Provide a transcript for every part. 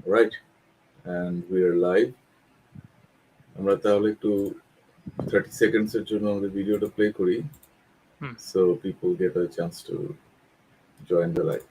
Right, and we are live. আমরা তাহলে একটু 30 সেকেন্ডসের জন্য আমাদের ভিডিওটা প্লে করি Hmm. so people get a chance to join the live.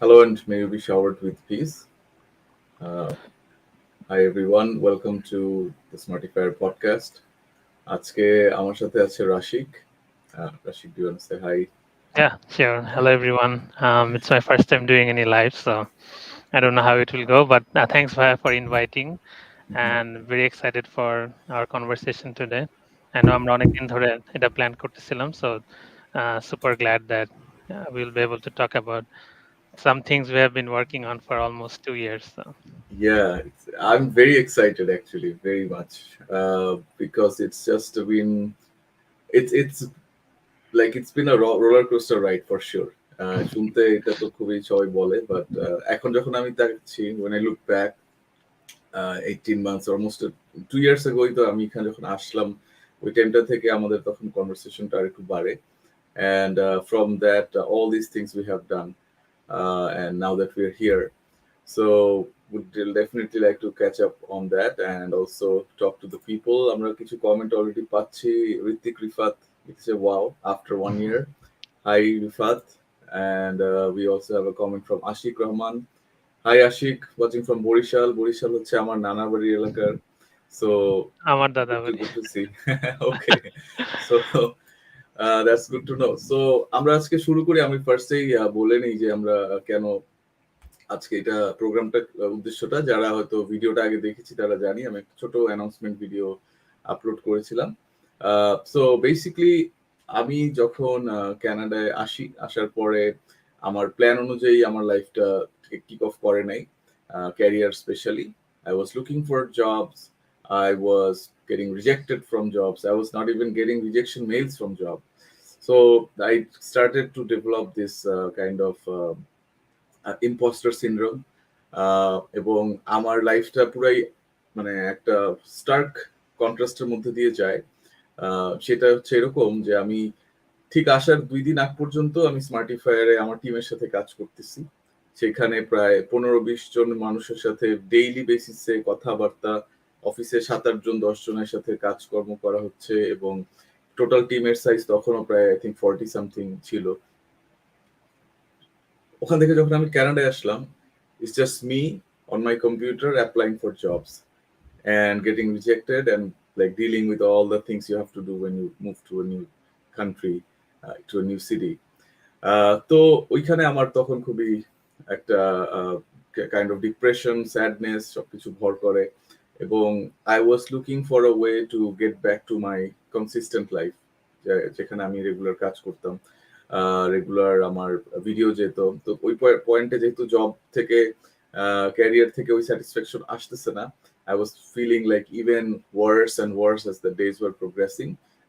Hello and may you be showered with peace. Uh, Hi everyone, welcome to the Smartifier podcast. আজকে আমার সাথে আছে Rasik. Rashik, do you want to say hi? Yeah, sure. Hello, everyone. It's my first time doing any live, so I don't know how it will go, but thanks for inviting, Mhm. and very excited for our conversation today. I know আমরা অনেকদিন ধরে এটা plan করতেছিলাম, so super glad that we'll be able to talk about some things we have been working on for almost 2 years. So Yeah, I'm very excited actually, very much, because it's just been it's like it's been a roller coaster ride for sure. শুনতে এটা তো খুবই সবাই বলে, but এখন যখন আমি তাকাচ্ছি, when I look back, 18 months, almost 2 years ago তো আমি এখানে যখন আসলাম, ওই টাইমটা থেকে আমাদের তখন কনভারসেশনটা আর একটু বাড়ে, and from that all these things we have done, and now that we're here, so would definitely like to catch up on that and also talk to the people. আমরা কিছু কমেন্ট অলরেডি পাচ্ছি. ঋত্বিক রিফাত লিখছে wow after 1 year. Hi Rifat, and we also have a comment from Ashik Rahman. Hi Ashik, watching from Borishal. Borishal হচ্ছে আমার নানা বাড়ির এলাকার. So আমার দাদা বাড়ি। good to see. Okay, so that's good to know. So আমরা আজকে শুরু করি. আমি ফার্স্টেই বলে নিই যে আমরা কেন আজকে এটা প্রোগ্রামটা, উদ্দেশ্যটা যারা হয়তো ভিডিওটা আগে দেখেছি তারা জানি, আমি একটা ছোট অ্যানাউন্সমেন্ট ভিডিও আপলোড করেছিলাম। সো বেসিক্যালি আমি যখন কানাডায় আসার পরে আমার প্ল্যান অনুযায়ী আমার লাইফটা কিক অফ করে নাই, career specially. I was looking for jobs, I was getting rejected from jobs, I was not even getting rejection mails from job. So I started to develop this kind of impostor syndrome, এবং আমার লাইফটা পুরাই মানে একটা Starc কন্ট্রাস্টের মধ্যে দিয়ে যায়। সেটা হচ্ছে এরকম যে আমি ঠিক আসার 2 দিন আগ পর্যন্ত আমি স্মার্টিফায়ারে আমার টিমের সাথে কাজ করতেছি। সেখানে প্রায় 15-20 জন মানুষের সাথে ডেইলি বেসিসে কথাবার্তা, অফিসে 7-8 জন 10 জনের সাথে কাজকর্ম করা হচ্ছে, এবং টোটাল টিমের সাইজ তখনও প্রায় আই থিঙ্ক 40 সামথিং ছিল। ওখান থেকে যখন আমি কানাডায় আসলাম, it's just me on my computer applying for jobs and getting rejected and like dealing with all the things you have to do when you move to a new country, to a new city. তো ওইখানে আমার তখন খুবই একটা kind of depression, sadness সবকিছু ভর করে, এবং I was looking for a way to get back to my consistent life, যেখানে আমি রেগুলার কাজ করতাম, রেগুলার আমার ভিডিও যেত। তো ওই পয়েন্টে যেহেতু জব থেকে, ক্যারিয়ার থেকে ওই স্যাটিসফ্যাকশন আসতেছে না, I was feeling like even worse and worse as the days were progressing.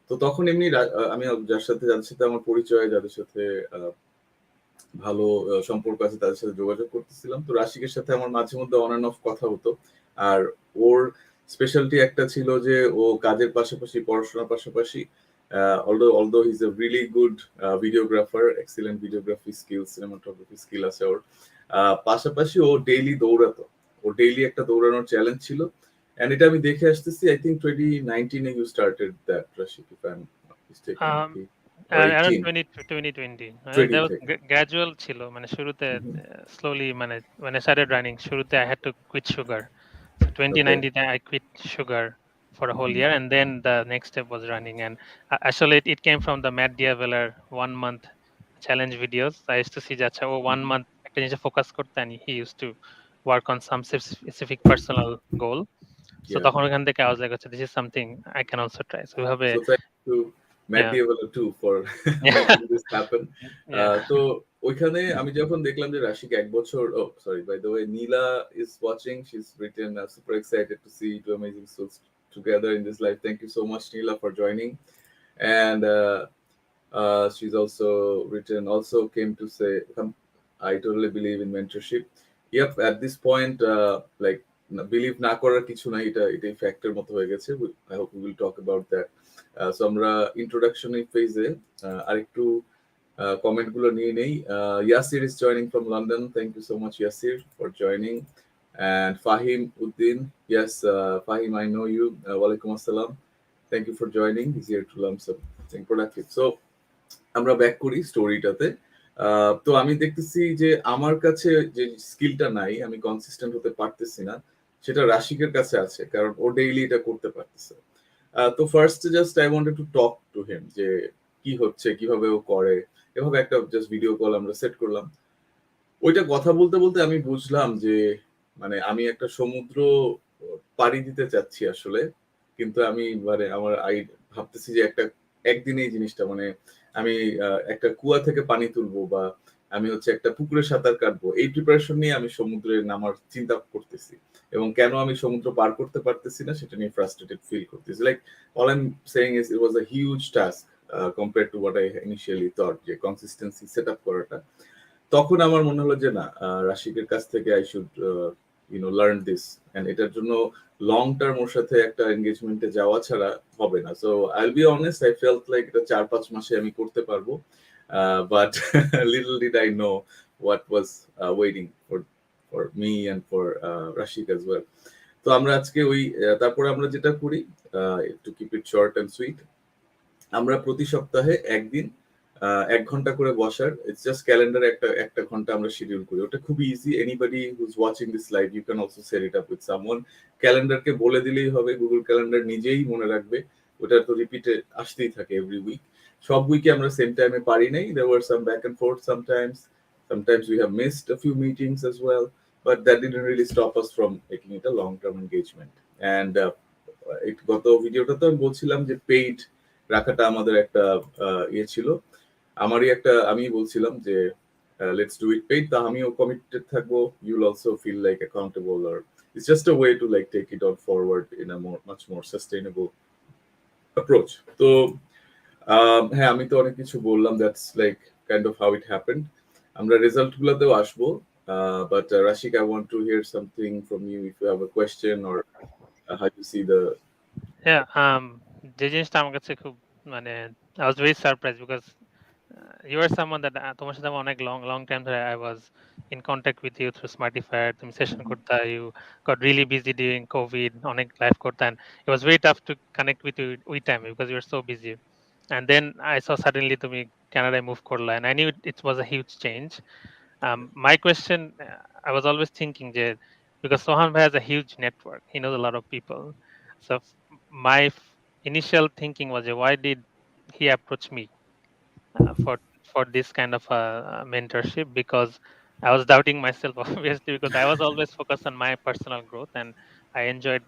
তো তখন এমনি আমি যাদের সাথে আমার পরিচয়, যাদের সাথে ভালো সম্পর্ক আছে, তাদের সাথে যোগাযোগ করতেছিলাম। তো রাশিকের সাথে আমার মাঝে মধ্যে অন অ্যান্ড অফ কথা হতো। আর ওর স্পেশালিটি একটা ছিল যে ও কাজের পাশাপাশি, পড়াশোনার পাশাপাশি, although he's a really good videographer, excellent videography skills, cinematography skill আছে ওর, পাশাপাশি ও ডেইলি দৌড়াতো। ও ডেইলি একটা দৌড়ানোর চ্যালেঞ্জ ছিল, and এটা আমি দেখে আসতেছি। I think 2019 you started that, Rashik, if I'm not mistaken, Um, নাকি? Or around 18? 2020, there 20 was থেকে। gradual ছিল, মানে শুরুতে Mhm. slowly, মানে when I started running, শুরুতে I had to quit sugar. So Okay. 2019 I quit sugar for a whole Mhm. year, and then the next step was running. And actually it came from the Matt Diaveller 1 month challenge videos. I used to see that O 1 month একটা জিনিসে focus করতে, and he used to work on some specific personal goal. So Yeah. তখন ওখান থেকে I was like, আচ্ছা, this is something I can also try. So ওইভাবে So thank you. Matt Yeah. Diavolo too for Yeah. making this happen. Yeah. তো ওইখানে আমি যখন দেখলাম যে রাশিক 1 বছর, oh sorry, by the way, Nila is watching. She's written, super excited to see two amazing souls together in this life. Thank you so much, Neela, for joining. And she's also written, also came to say, I totally believe in mentorship. Yep, at this point, like, believe না করার কিছু নাই, এটাই factor মতো হয়ে গেছে. I hope we will talk about that. So আমরা introduction ফেজে আরেকটু কমেন্ট গুলো নিয়ে নেই. Yasir is joining from London. Thank you so much, Yasir, for joining. And Fahim Uddin, yes, Fahim, I know you. Walaikum assalam. Thank you for joining. He's here to learn something productive. So আমরা back করি স্টোরিটাতে. তো আমি দেখতেছি যে আমার কাছে যে স্কিলটা নাই, আমি কনসিস্টেন্ট হতে পারতেছি না, সেটা রাশিকের কাছে আছে, কারণ ও ডেইলি এটা করতে পারতেছে। তো first just I wanted to talk to him যে কি হচ্ছে, কিভাবে ও করে। এভাবে একটা জাস্ট ভিডিও কল আমরা সেট করলাম। ওইটা কথা বলতে বলতে আমি বুঝলাম যে মানে আমি একটা সমুদ্র পাড়ি দিতে চাচ্ছি আসলে, কিন্তু আমি মানে আমার ভাবতেছি যে একদিনে এই জিনিসটা মানে আমি একটা কুয়া থেকে পানি তুলবো, বা আমি হচ্ছে একটা পুকুরে সাঁতার কাটবো, এই প্রিপারেশন নিয়ে আমি সমুদ্রে নামার চিন্তা করতেছি। এবং কেন আমি সমুদ্র পার করতে পারতেছি না সেটা নিয়ে ফ্রাস্ট্রেটেড ফিল করতেছি। Like all I am saying is it was a huge task compare to what I initially thought, যে কনসিস্টেন্সি সেট আপ করাটা। তখন আমার মনে হলো যে না, রাশিকের কাছ থেকে I should learn this, and এটার জন্য লং টার্ম ওর সাথে একটা এনগেজমেন্টে যাওয়া ছাড়া হবে না। So I will be honest, I felt like এটা 4-5 মাসে আমি করতে পারবো, but little did I know what was waiting for me and for Rasik as well. তো আমরা আজকে তারপরে আমরা যেটা করি, to keep it short and sweet, আমরা প্রতি সপ্তাহে একদিন 1 ঘন্টা করে বসার, ইটস জাস্ট ক্যালেন্ডারে একটা একটা ঘন্টা আমরা শিডিউল করি। ওটা খুবই easy, anybody who's watching this live you can also set it up with someone. ক্যালেন্ডারকে বলে দিলেই হবে, গুগল ক্যালেন্ডার নিজেই মনে রাখবে। ওটা তো রিপিটে আসতেই থাকে এভরি উইক। সব উইকে আমরা সেম টাইমে পারি নাই, there were some back and forth sometimes, sometimes we have missed a few meetings as well, but that didn't really stop us from making it a long term engagement. And গত ভিডিওটা তো আমি বলছিলাম যে paid রাখাটা আমাদের একটা ইয়ে ছিল। আমি বলছিলাম যে লেটস ডু ইট পেইড, তা আমিও কমিটেড থাকবো, you will also feel like accountable, or it's just a way to like take it on forward in a much more sustainable approach. তো হ্যাঁ, আমি তো অনেক কিছু বললাম, that's like kind of how it happened. আমরা result গুলোতেও আসবো, but Rashik, I want to hear something from you if you have a question, or how you see the. Yeah, যে জিনিসটা আমার কাছে খুব মানে I was very surprised because you are someone that তোমার সাথে আমার অনেক long time ধরে I was in contact with you through Smartifier, তুমি সেশন করতা, you got really busy during COVID, অনেক লাইভ করতা, and it was very tough to connect with you with time because you were so busy. And then I saw suddenly তুমি Canada move করলা, and I knew it was a huge change. My question, I was always thinking that because Soham has a huge network, he knows a lot of people. So my initial thinking was, why did he approach me for this kind of mentorship? Because I was doubting myself, obviously, because I was always focused on my personal growth and I enjoyed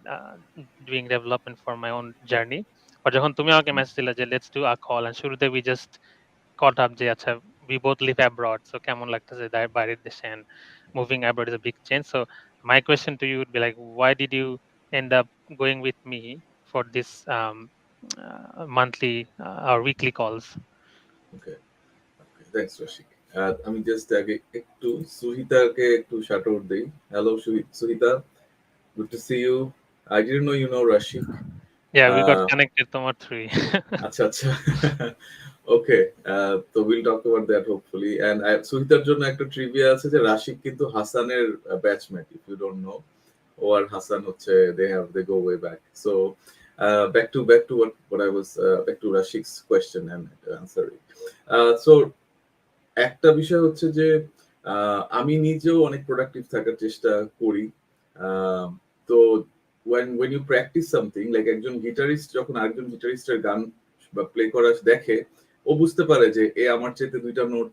doing development for my own journey. But যখন তুমি আমাকে message দিলে যে let's do a call, and শুরুতে we just caught up যে আচ্ছা we both live abroad, so কেমন লাগতেছে বাইরের দেশে, and moving abroad is a big change. So my question to you would be like, why did you end up going with me for this monthly or weekly calls? Okay. Thanks Rashik. আমি just আগে একটু সুহিতাকে একটু shout out দেই। Hello Suhita, good to see you. I didn't know you know Rashik. Yeah, we got connected তোমার through. আচ্ছা আচ্ছা, okay. তো will talk about that hopefully. And সুহিতার জন্য একটা ট্রিভিয়া আছে যে রাশিক কিন্তু হাসানের batchmate, if you don't know. ও আর হাসান হচ্ছে they go way back. So back to what I was back to Rashik's question and answering. So একটা বিষয় হচ্ছে যে আমি নিজেও অনেক প্রোডাক্টিভ থাকার চেষ্টা করি। তো when you practice something, like একজন গিটারিস্ট যখন আরেকজন গিটারিস্টের গান বা প্লে করা দেখে, ও বুঝতে পারে যে এ আমার চাইতে 2টা নোট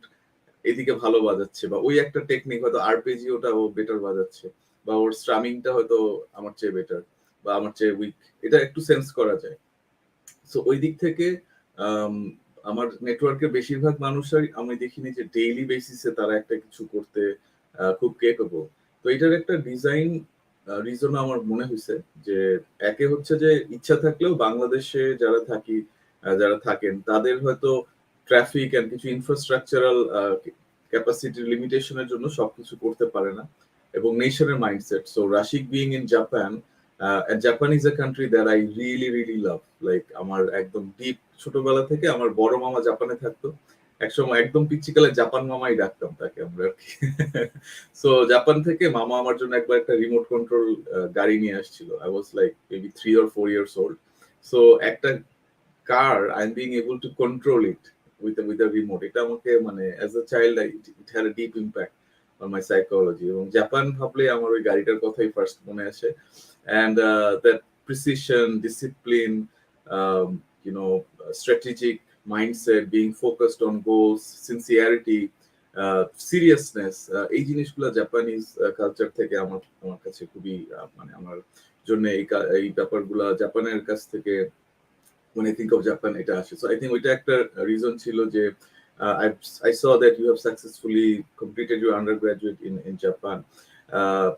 এদিকে ভালো বাজাচ্ছে, বা ওই একটা টেকনিক হয়তো আরপেজিওটা ও বেটার বাজাচ্ছে, বা ওর স্ট্রামিংটা হয়তো আমার চেয়ে বেটার বা আমার চেয়ে উইক, এটা একটু সেন্স করা যায়। সো ওই দিক থেকে আম, আমার নেটওয়ার্কের বেশিরভাগ মানুষই আমি দেখিনি যে ডেইলি বেসিসে তারা একটা কিছু করতে খুব কেপেবল। তো এটার একটা ডিজাইন রিজন আমার মনে হয়েছে যে একে হচ্ছে যে ইচ্ছা থাকলেও বাংলাদেশে যারা থাকি যারা থাকেন তাদের হয়তো ট্রাফিক এন্ড কিছু ইনফ্রাস্ট্রাকচারাল ক্যাপাসিটির লিমিটেশনের জন্য সবকিছু করতে পারে না, এবং নেশনের mindset. So Rashik being in Japan, Japan is a country that I really really love. Like আমার একদম ডিপ ছোটবেলা থেকে আমার বড় মামা জাপানে থাকতো, একসময় একদম পিচ্চিকালে জাপান মামাই ডাকতাম তাকে আমরা আর কি। সো জাপান থেকে মামা আমার জন্য একবার একটা রিমোট কন্ট্রোল গাড়ি নিয়ে আসছিল। I was like maybe 3 or 4 years old. So একটা car I am being able to control it with a remote, এটা আমাকে মানে as a child it had a deep impact on my psychology. এবং Japan ভাবলে আমার ওই গাড়িটার কথাই ফার্স্ট মনে আসে। And that precision, discipline, you know, strategic mindset, being focused on goals, sincerity, seriousness, এই জিনিসগুলো জাপানিজ কালচার থেকে আমার আমার কাছে খুবই মানে আমার জন্য এই ব্যাপারগুলা জাপানের কাছ থেকে when I think of Japan এটা আসে। So I think ওইটা একটা রিজন ছিল যে I saw that you have successfully completed your undergraduate in Japan. Uh,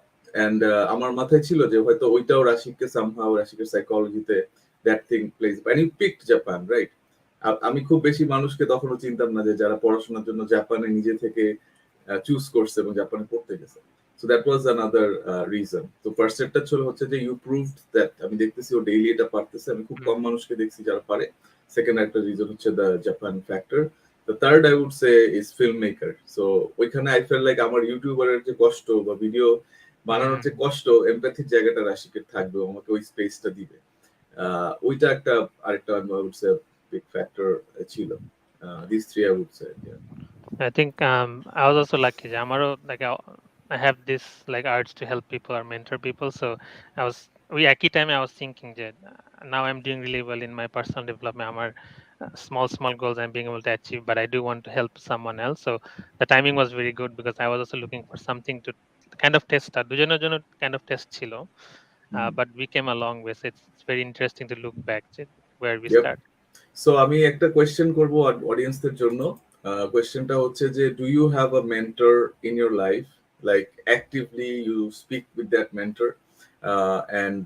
and আমার মাথায় ছিল যে হয়তো ওইটাও রাশিককে somehow রাশিকের সাইকোলজিতে that thing plays, and you picked Japan, right? আমি খুব বেশি মানুষকে তখনও চিনতাম না যে যারা পড়াশোনার জন্য জাপানে নিজে থেকে চুজ করছে এবং জাপানে পড়তে গেছে। So that was another reason. তো ফার্স্ট স্টেপটা ছিল হচ্ছে যে ইউ প্রুভড দ্যাট আমি দেখতেছি ও ডেইলি এটা পারতেছে, আমি খুব কম মানুষকে দেখছি যারা পারে। সেকেন্ড একটা রিজন হচ্ছে the Japan factor. The third I would say is film maker. So ওইখানে আই ফেল লাইক আমার ইউটিউবারের যে কষ্ট বা ভিডিও বানানোর যে কষ্ট, এমপ্যাথির জায়গাটা রাশিকের থাকবে, আমাকে ওই স্পেসটা দিবে। ওইটা একটা আরেকটা I would say big factor ছিল। This three I would say. I think I was also lucky. Amaro, like I have this like urge to help people or mentor people. So I was we at time I was thinking that now I'm doing really well in my personal development. Amar small goals I'm being able to achieve, but I do want to help someone else. So the timing was very good because I was also looking for something to kind of test. দুজনের জন্য kind of test ছিল, but we came a long way. So it's very interesting to look back to where we Yep. start. So আমি একটা question করব অডিয়েন্সদের জন্য। কোয়েশ্চেনটা হচ্ছে যে do you have a mentor in your life, like actively you speak with that mentor and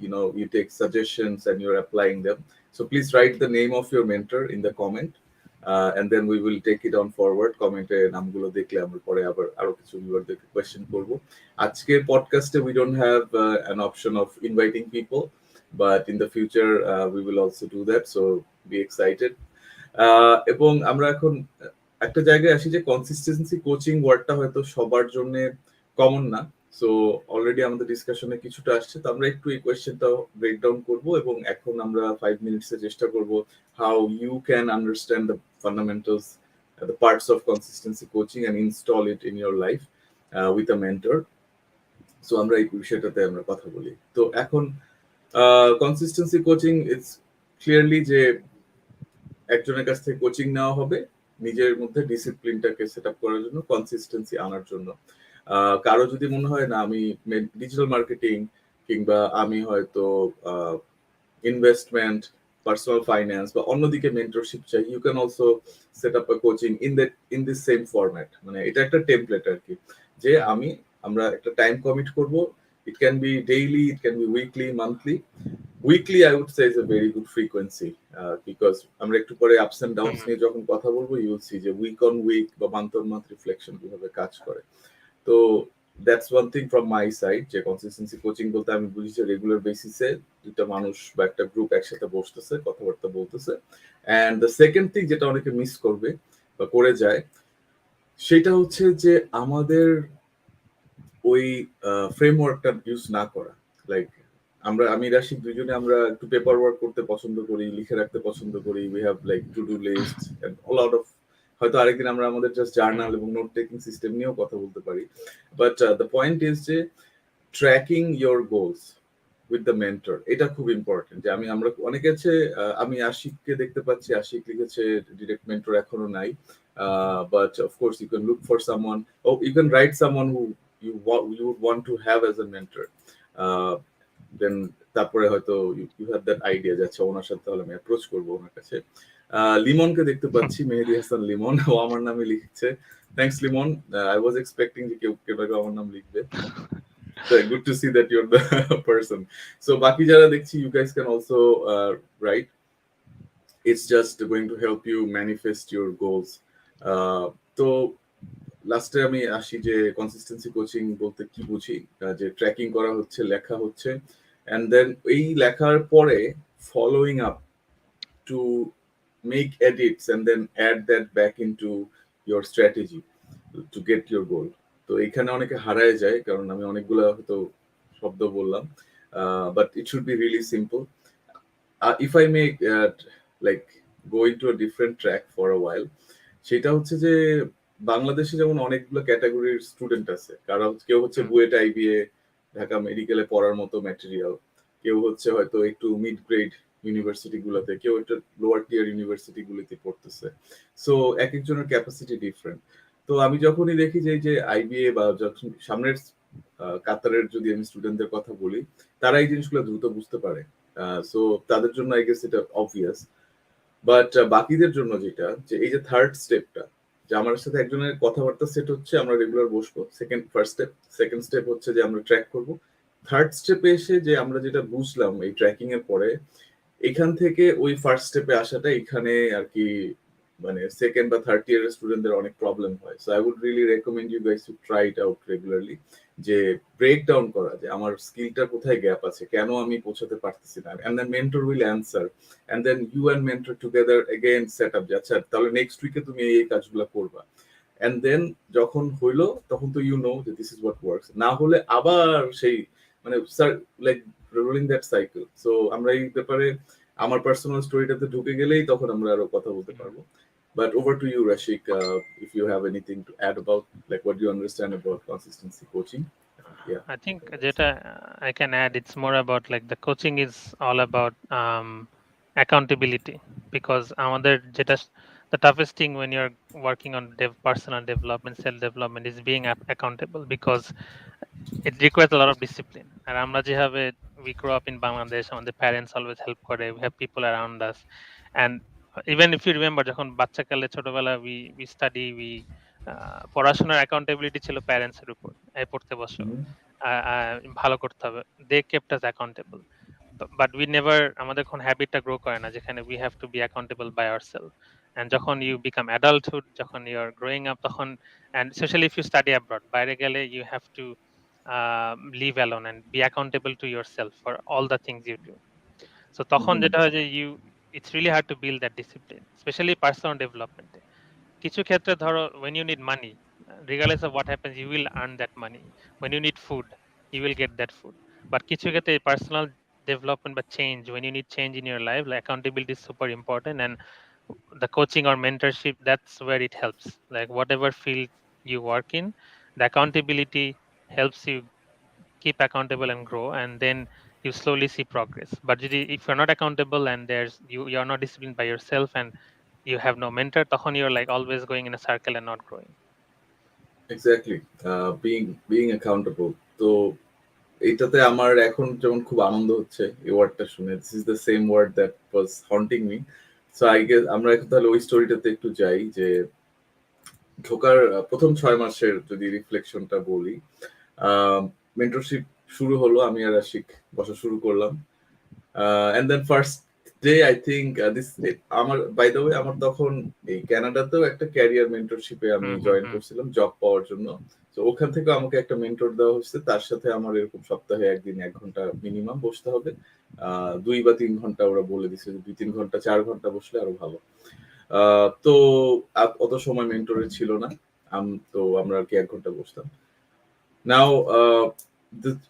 you know you take suggestions and you're applying them. So please write the name of your mentor in the comment, and then we will take it on forward. কমেন্টে নামগুলো দেখলে আমরা পরে আবার আরো কিছু ভিউয়ারদেরকে question করব। আজকের পডকাস্টে we don't have an option of inviting people, but in the future we will also do that, so be excited. এবং আমরা এখন একটা জায়গায় আসি যে কনসিস্টেন্সি কোচিং ওয়ার্ডটা হয়তো সবার জন্য কমন না। সো অলরেডি আমাদের ডিসকাশনে কিছুটা আসছে, তো আমরা একটু এই কোয়েশ্চেনটা ব্রেকডাউন করব এবং এখন আমরা 5 মিনিটসে চেষ্টা করব how you can understand the fundamentals, the parts of consistency coaching and install it in your life with a mentor. So আমরা এই বিষয়টাতে আমরা কথা বলি। তো এখন কনসিস্টেন্সি কোচিং ইটস ক্লিয়ারলি যে একজনের কাছ থেকে কোচিং নেওয়া হবে নিজের মধ্যে ডিসিপ্লিনটাকে সেট আপ করার জন্য, কনসিস্টেন্সি আনার জন্য। কারো যদি মনে হয় না আমি ডিজিটাল মার্কেটিং কিংবা আমি হয়তো ইনভেস্টমেন্ট, পার্সোনাল ফাইন্যান্স বা অন্যদিকে মেন্টরশিপ চাই, you can also set up a coaching in this same format. মানে এটা একটা টেমপ্লেট আর কি, যে আমরা একটা টাইম কমিট করব। It can be daily, it can be weekly, monthly. Weekly I would say is a very good frequency, because আমরা একটু পরে আপস এন্ড ডাউনস নিয়ে যখন কথা বলবো ইউ উইল সি যে উইক অন উইক বা মান্থ অন মান্থ রিফ্লেকশন কিভাবে কাজ করে। তো that's one thing from my side, যে কনসিস্টেন্সি কোচিং বলতে আমি বুঝি যে রেগুলার বেসিসে দুটা মানুষ বা একটা গ্রুপ একসাথে বসতেছে, কথাবার্তা বলতেছে। অ্যান্ড দ্য সেকেন্ড থিং যেটা অনেকে মিস করবে বা করে যায়, সেটা হচ্ছে যে আমাদের ওই ফ্রেমওয়ার্কটা ইউজ না করা। লাইক আমি রাশিক দুজনে আমরা একটু পেপার ওয়ার্ক করতে পছন্দ করি, লিখে রাখতে পছন্দ করি। We have like to do list and all out of, হয়তো আরেকদিন আমরা আমাদের জাস্ট জার্নাল এবং নোট টেকিং সিস্টেম নিয়েও কথা বলতে পারি। বাট দ্য পয়েন্ট ইজ যে tracking your goals with the mentor, এটা খুব ইম্পর্টেন্ট। যে আমরা অনেকে আছে, আমি আশিককে দেখতে পাচ্ছি, আশিক লিখেছে ডিরেক্ট মেন্টর এখনো নাই। But of course you can look for someone, ও you can write someone who you would want to have as a mentor. Then তারপরে হয়তো ইউ হ্যাভ দ্যাট আইডিয়া যে আচ্ছা ওনার সাথে তাহলে আমি অ্যাপ্রোচ করবো ওনার কাছে। লিমনকে দেখতে পাচ্ছি, মেহেদি হাসান লিমন, ও আমার নামে লিখছে। Thanks Limon, I was expecting যে কেউ আমার নাম লিখবে। Good to see that you're the person. So বাকি যারা দেখছি, you guys can also write. It's just going to help you manifest your goals. তো লাস্টে আমি আসি যে কনসিস্টেন্সি কোচিং বলতে কি বুঝি, যে ট্র্যাকিং করা হচ্ছে, লেখা হচ্ছে, অ্যান্ড দেন এই লেখার পরে following up to make edits and then add that back into your strategy to get your goal. তো এখানে অনেকে হারায় যায়, কারণ আমি অনেকগুলো হয়তো শব্দ বললাম, but it should be really simple. If I may like go into a different track for a while, সেটা হচ্ছে যে বাংলাদেশে যেমন অনেকগুলো ক্যাটাগরির স্টুডেন্ট আছে, কারণ কেউ হচ্ছে হুম, বুয়েট আইবিএ ঢাকা মেডিকেলে পড়ার মতো ম্যাটেরিয়াল, কেউ হচ্ছে হয়তো একটু মিড গ্রেড ইউনিভার্সিটি গুলোতে, কেউ একটা লোয়ার টিয়ার ইউনিভার্সিটি গুলিতে পড়তেছে। সো এক একজনের ক্যাপাসিটি ডিফারেন্ট। তো আমি যখনই দেখি যে এই যে আইবিএ বা যখন সামনের কাতারের যদি আমি স্টুডেন্টদের কথা বলি, তারা এই জিনিসগুলো দ্রুত বুঝতে পারে। সো তাদের জন্য আই গেস এটা অবভিয়াস। বাট বাকিদের জন্য যেটা, যে এই যে থার্ড স্টেপটা, যে আমার সাথে একজনের কথাবার্তা সেট হচ্ছে, আমরা রেগুলার বসবো, ফার্স্ট স্টেপ। সেকেন্ড স্টেপ হচ্ছে যে আমরা ট্র্যাক করব। থার্ড স্টেপে এসে যে আমরা যেটা বুঝলাম এই ট্র্যাকিং এর পরে, এখান থেকে ওই ফার্স্ট স্টেপে আসাটা এখানে আর কি, মানে সেকেন্ড বা থার্ড ইয়ারের স্টুডেন্টদের অনেক প্রবলেম হয়। So I would really recommend you guys to try it out regularly, যে ব্রেক ডাউন করা যে আমার স্কিলটা কোথায় গ্যাপ আছে, কেন আমি পৌঁছাতে পারতেছি না, and then mentor will answer, and then you and mentor together again set up যে আচ্ছা তাহলে নেক্সট উইকে তুমি এই কাজগুলো করবা। এন্ড দেন যখন হইলো তখন তো ইউ নো যে দিস ইজ হোয়াট ওয়ার্কস, না হলে আবার সেই মানে sir like rolling that cycle. So আমরা এই ব্যাপারে আমার পার্সোনাল স্টোরিটাতে ঢুকে গেলেই তখন আমরা আরো কথা বলতে হুম। পারবো। But over to you, Rashik, if you have anything to add about like what you understand about consistency coaching. Yeah, I you think can যেটা I can add, it's more about like the coaching is all about accountability, because আমাদের যেটা the toughest thing when you're working on personal development, self development, is being accountable, because it requires a lot of discipline. আর আমরা যেভাবে we grow up in Bangladesh, আমাদের parents always help করে, we have people around us, and even if you remember যখন বাচ্চাকালে ছোটবেলা we study, we পড়াশোনার accountability ছিল parents এর উপর, এই পড়তে বসো, understand. ভালো করতে হবে, they kept us accountable. But we never, আমাদের কোন হ্যাবিটটা গ্রো করে না যেখানে we have to be accountable by ourselves. And যখন you become adulthood, যখন you are growing up, তখন, and especially if you study abroad, বাইরে গেলে you have to live alone and be accountable to yourself for all the things you do. So তখন Mm-hmm. যেটা হয় যে it's really hard to build that discipline, especially personal development. কিছু ক্ষেত্রে ধরো when you need money, regardless of what happens, you will earn that money. When you need food, you will get that food. But কিছু ক্ষেত্রে personal development বা change, when you need change in your life, like accountability is super important, and the coaching or mentorship, that's where it helps. Like whatever field you work in, the accountability helps you keep accountable and grow, and then you slowly see progress. But if you're not accountable and you're not disciplined by yourself, and you have no mentor, তখন you're like always going in a circle and not growing. Exactly. Being accountable. তো এইটাতে আমার এখন যেমন খুব আনন্দ হচ্ছে এই ওয়ার্ডটা শুনে, this is the same word that was haunting me. So I guess আমরা এখন তাহলে ওই স্টোরিটাতে একটু যাই, যে ঢোকার প্রথম 6 মাসের যদি রিফ্লেকশনটা বলি, মেন্টরশিপ শুরু হলো, আমি আর আশিক বসা শুরু করলাম। And then first day I think this, আমার বাই দ্য ওয়ে আমার তখন এই কানাডাতেও একটা ক্যারিয়ার মেন্টরশিপে আমি হুম, হুম, জয়েন হুম। করছিলাম জব পাওয়ার জন্য। তো ওখান থেকে আমাকে একটা মেন্টর দেওয়া হচ্ছে, তার সাথে আমার এরকম সপ্তাহে একদিন 1 ঘন্টা মিনিমাম বসতে হবে। 2 বা 3 ঘন্টা ওরা বলে দিচ্ছে যে 2-3 ঘন্টা 4 ঘন্টা বসলে আরো ভালো। তো অত সময় মেন্টরের ছিল না, তো আমরা আর কি 1 ঘন্টা বসতাম। Now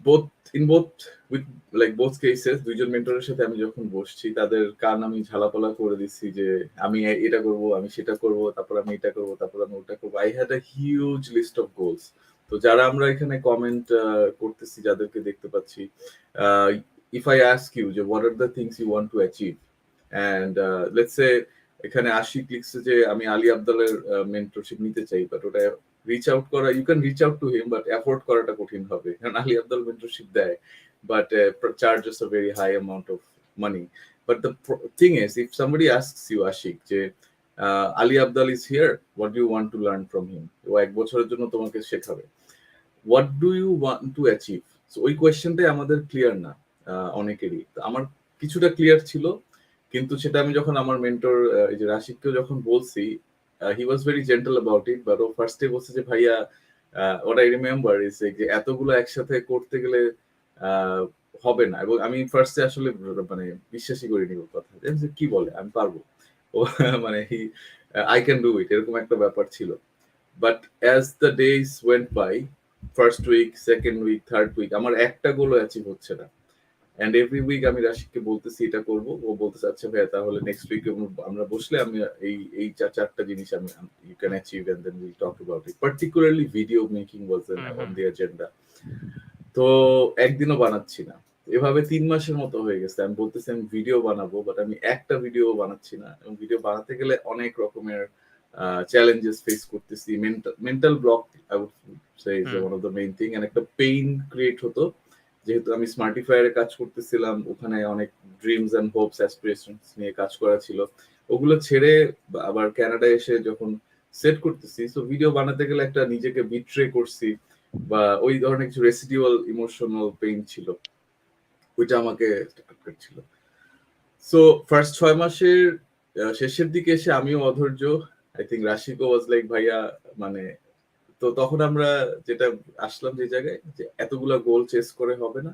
both in both with like both cases, দুইজন মেন্টরের সাথে আমি যখন বসছি, তাদের কান আমি ঝালাপালা করে দিচ্ছি যে আমি এটা করব, আমি সেটা করব, তারপর আমি এটা করব, তারপর আমি ওটা করব। I had a huge list of goals. তো যারা আমরা এখানে কমেন্ট করতেছি, যাদেরকে দেখতে পাচ্ছি, ইফ আই আস্ক ইউ যে what are the things you want to achieve, and let's say এখানে আশিক লিখছে যে আমি আলী আবদালের মেন্টরশিপ নিতে চাই, বাট ওটা রিচ আউট করা, you can reach out to him, but afford করাটা কঠিন হবে, কারণ আলী আবদাল মেন্টরশিপ দেয়, but charges a very high amount of money. But the thing is, if somebody asks you, Ashik, যে Ali Abdal is here, what do you want to learn from him? ও এক বছরের জন্য তোমাকে শেখাবে, what do you want to achieve? So ওই কোয়েশ্চেনটাই আমাদের ক্লিয়ার না অনেকেরই। তো আমার কিছুটা ক্লিয়ার ছিল, কিন্তু সেটা আমি যখন আমার মেন্টর এই যে রাশিদকেও যখন বলছি, he was very gentle about it. But ও ফার্স্টে বলছে যে ভাইয়া, হোয়াট আই রিমেম্বার ইজ যে এতগুলো একসাথে করতে গেলে আহ, হবে না। এবং আমি ফার্স্টে আসলে মানে বিশ্বাসই করিনি ওর কথা, যে কি বলে আমি পারবো, ও মানে আই ক্যান ডু ইট, এরকম একটা ব্যাপার ছিল। But as the days went by, first week, second week, third week, আমার একটা গোলও অ্যাচিভ হচ্ছে না। এন্ড এভরি উইক আমি রাশিদকে বলতেছি এটা করবো, ও বলতেছে আচ্ছা ভাইয়া তাহলে নেক্সট উইক আমরা বসলে আমি এই চারটা জিনিস আমি you can achieve and then will talk about it. Particularly video making was hmm on hmm the agenda. তো একদিনও বানাচ্ছি না, এভাবে 3 মাসের মতো হয়ে গেছে। আমি বলতেছি আমি ভিডিও বানাবো, বাট আমি একটা ভিডিও বানাচ্ছি না। এবং ভিডিও বানাতে গেলে অনেক রকমের চ্যালেঞ্জেস ফেস করতেছি। Mental block I would say is hmm one of the main thing. And একটা পেইন ক্রিয়েট হতো, যেহেতু আমি স্মার্টিফায়ারে কাজ করতেছিলাম, ওখানে অনেক ড্রিমস এন্ড হোপস অ্যাসপিরেশনস নিয়ে কাজ করা ছিল। ওগুলো ছেড়ে আবার কানাডায় এসে যখন সেট করতেছি, সো ভিডিও বানাতে গেলে একটা নিজেকে বিট্রে করছি, বা ওই ধরনের কিছু রেসিডিউয়াল ইমোশনাল পেইন ছিল, ওইটা আমাকে আটকাচ্ছিল। সো ফার্স্ট 6 মাসের শেষের দিকে এসে আমিও অধৈর্য। আই থিঙ্ক রাশিকো ওয়াজ লাইক ভাইয়া, মানে তো তখন আমরা যেটা আসলাম যে জায়গায়, যে এতগুলা গোল চেস করে হবে না,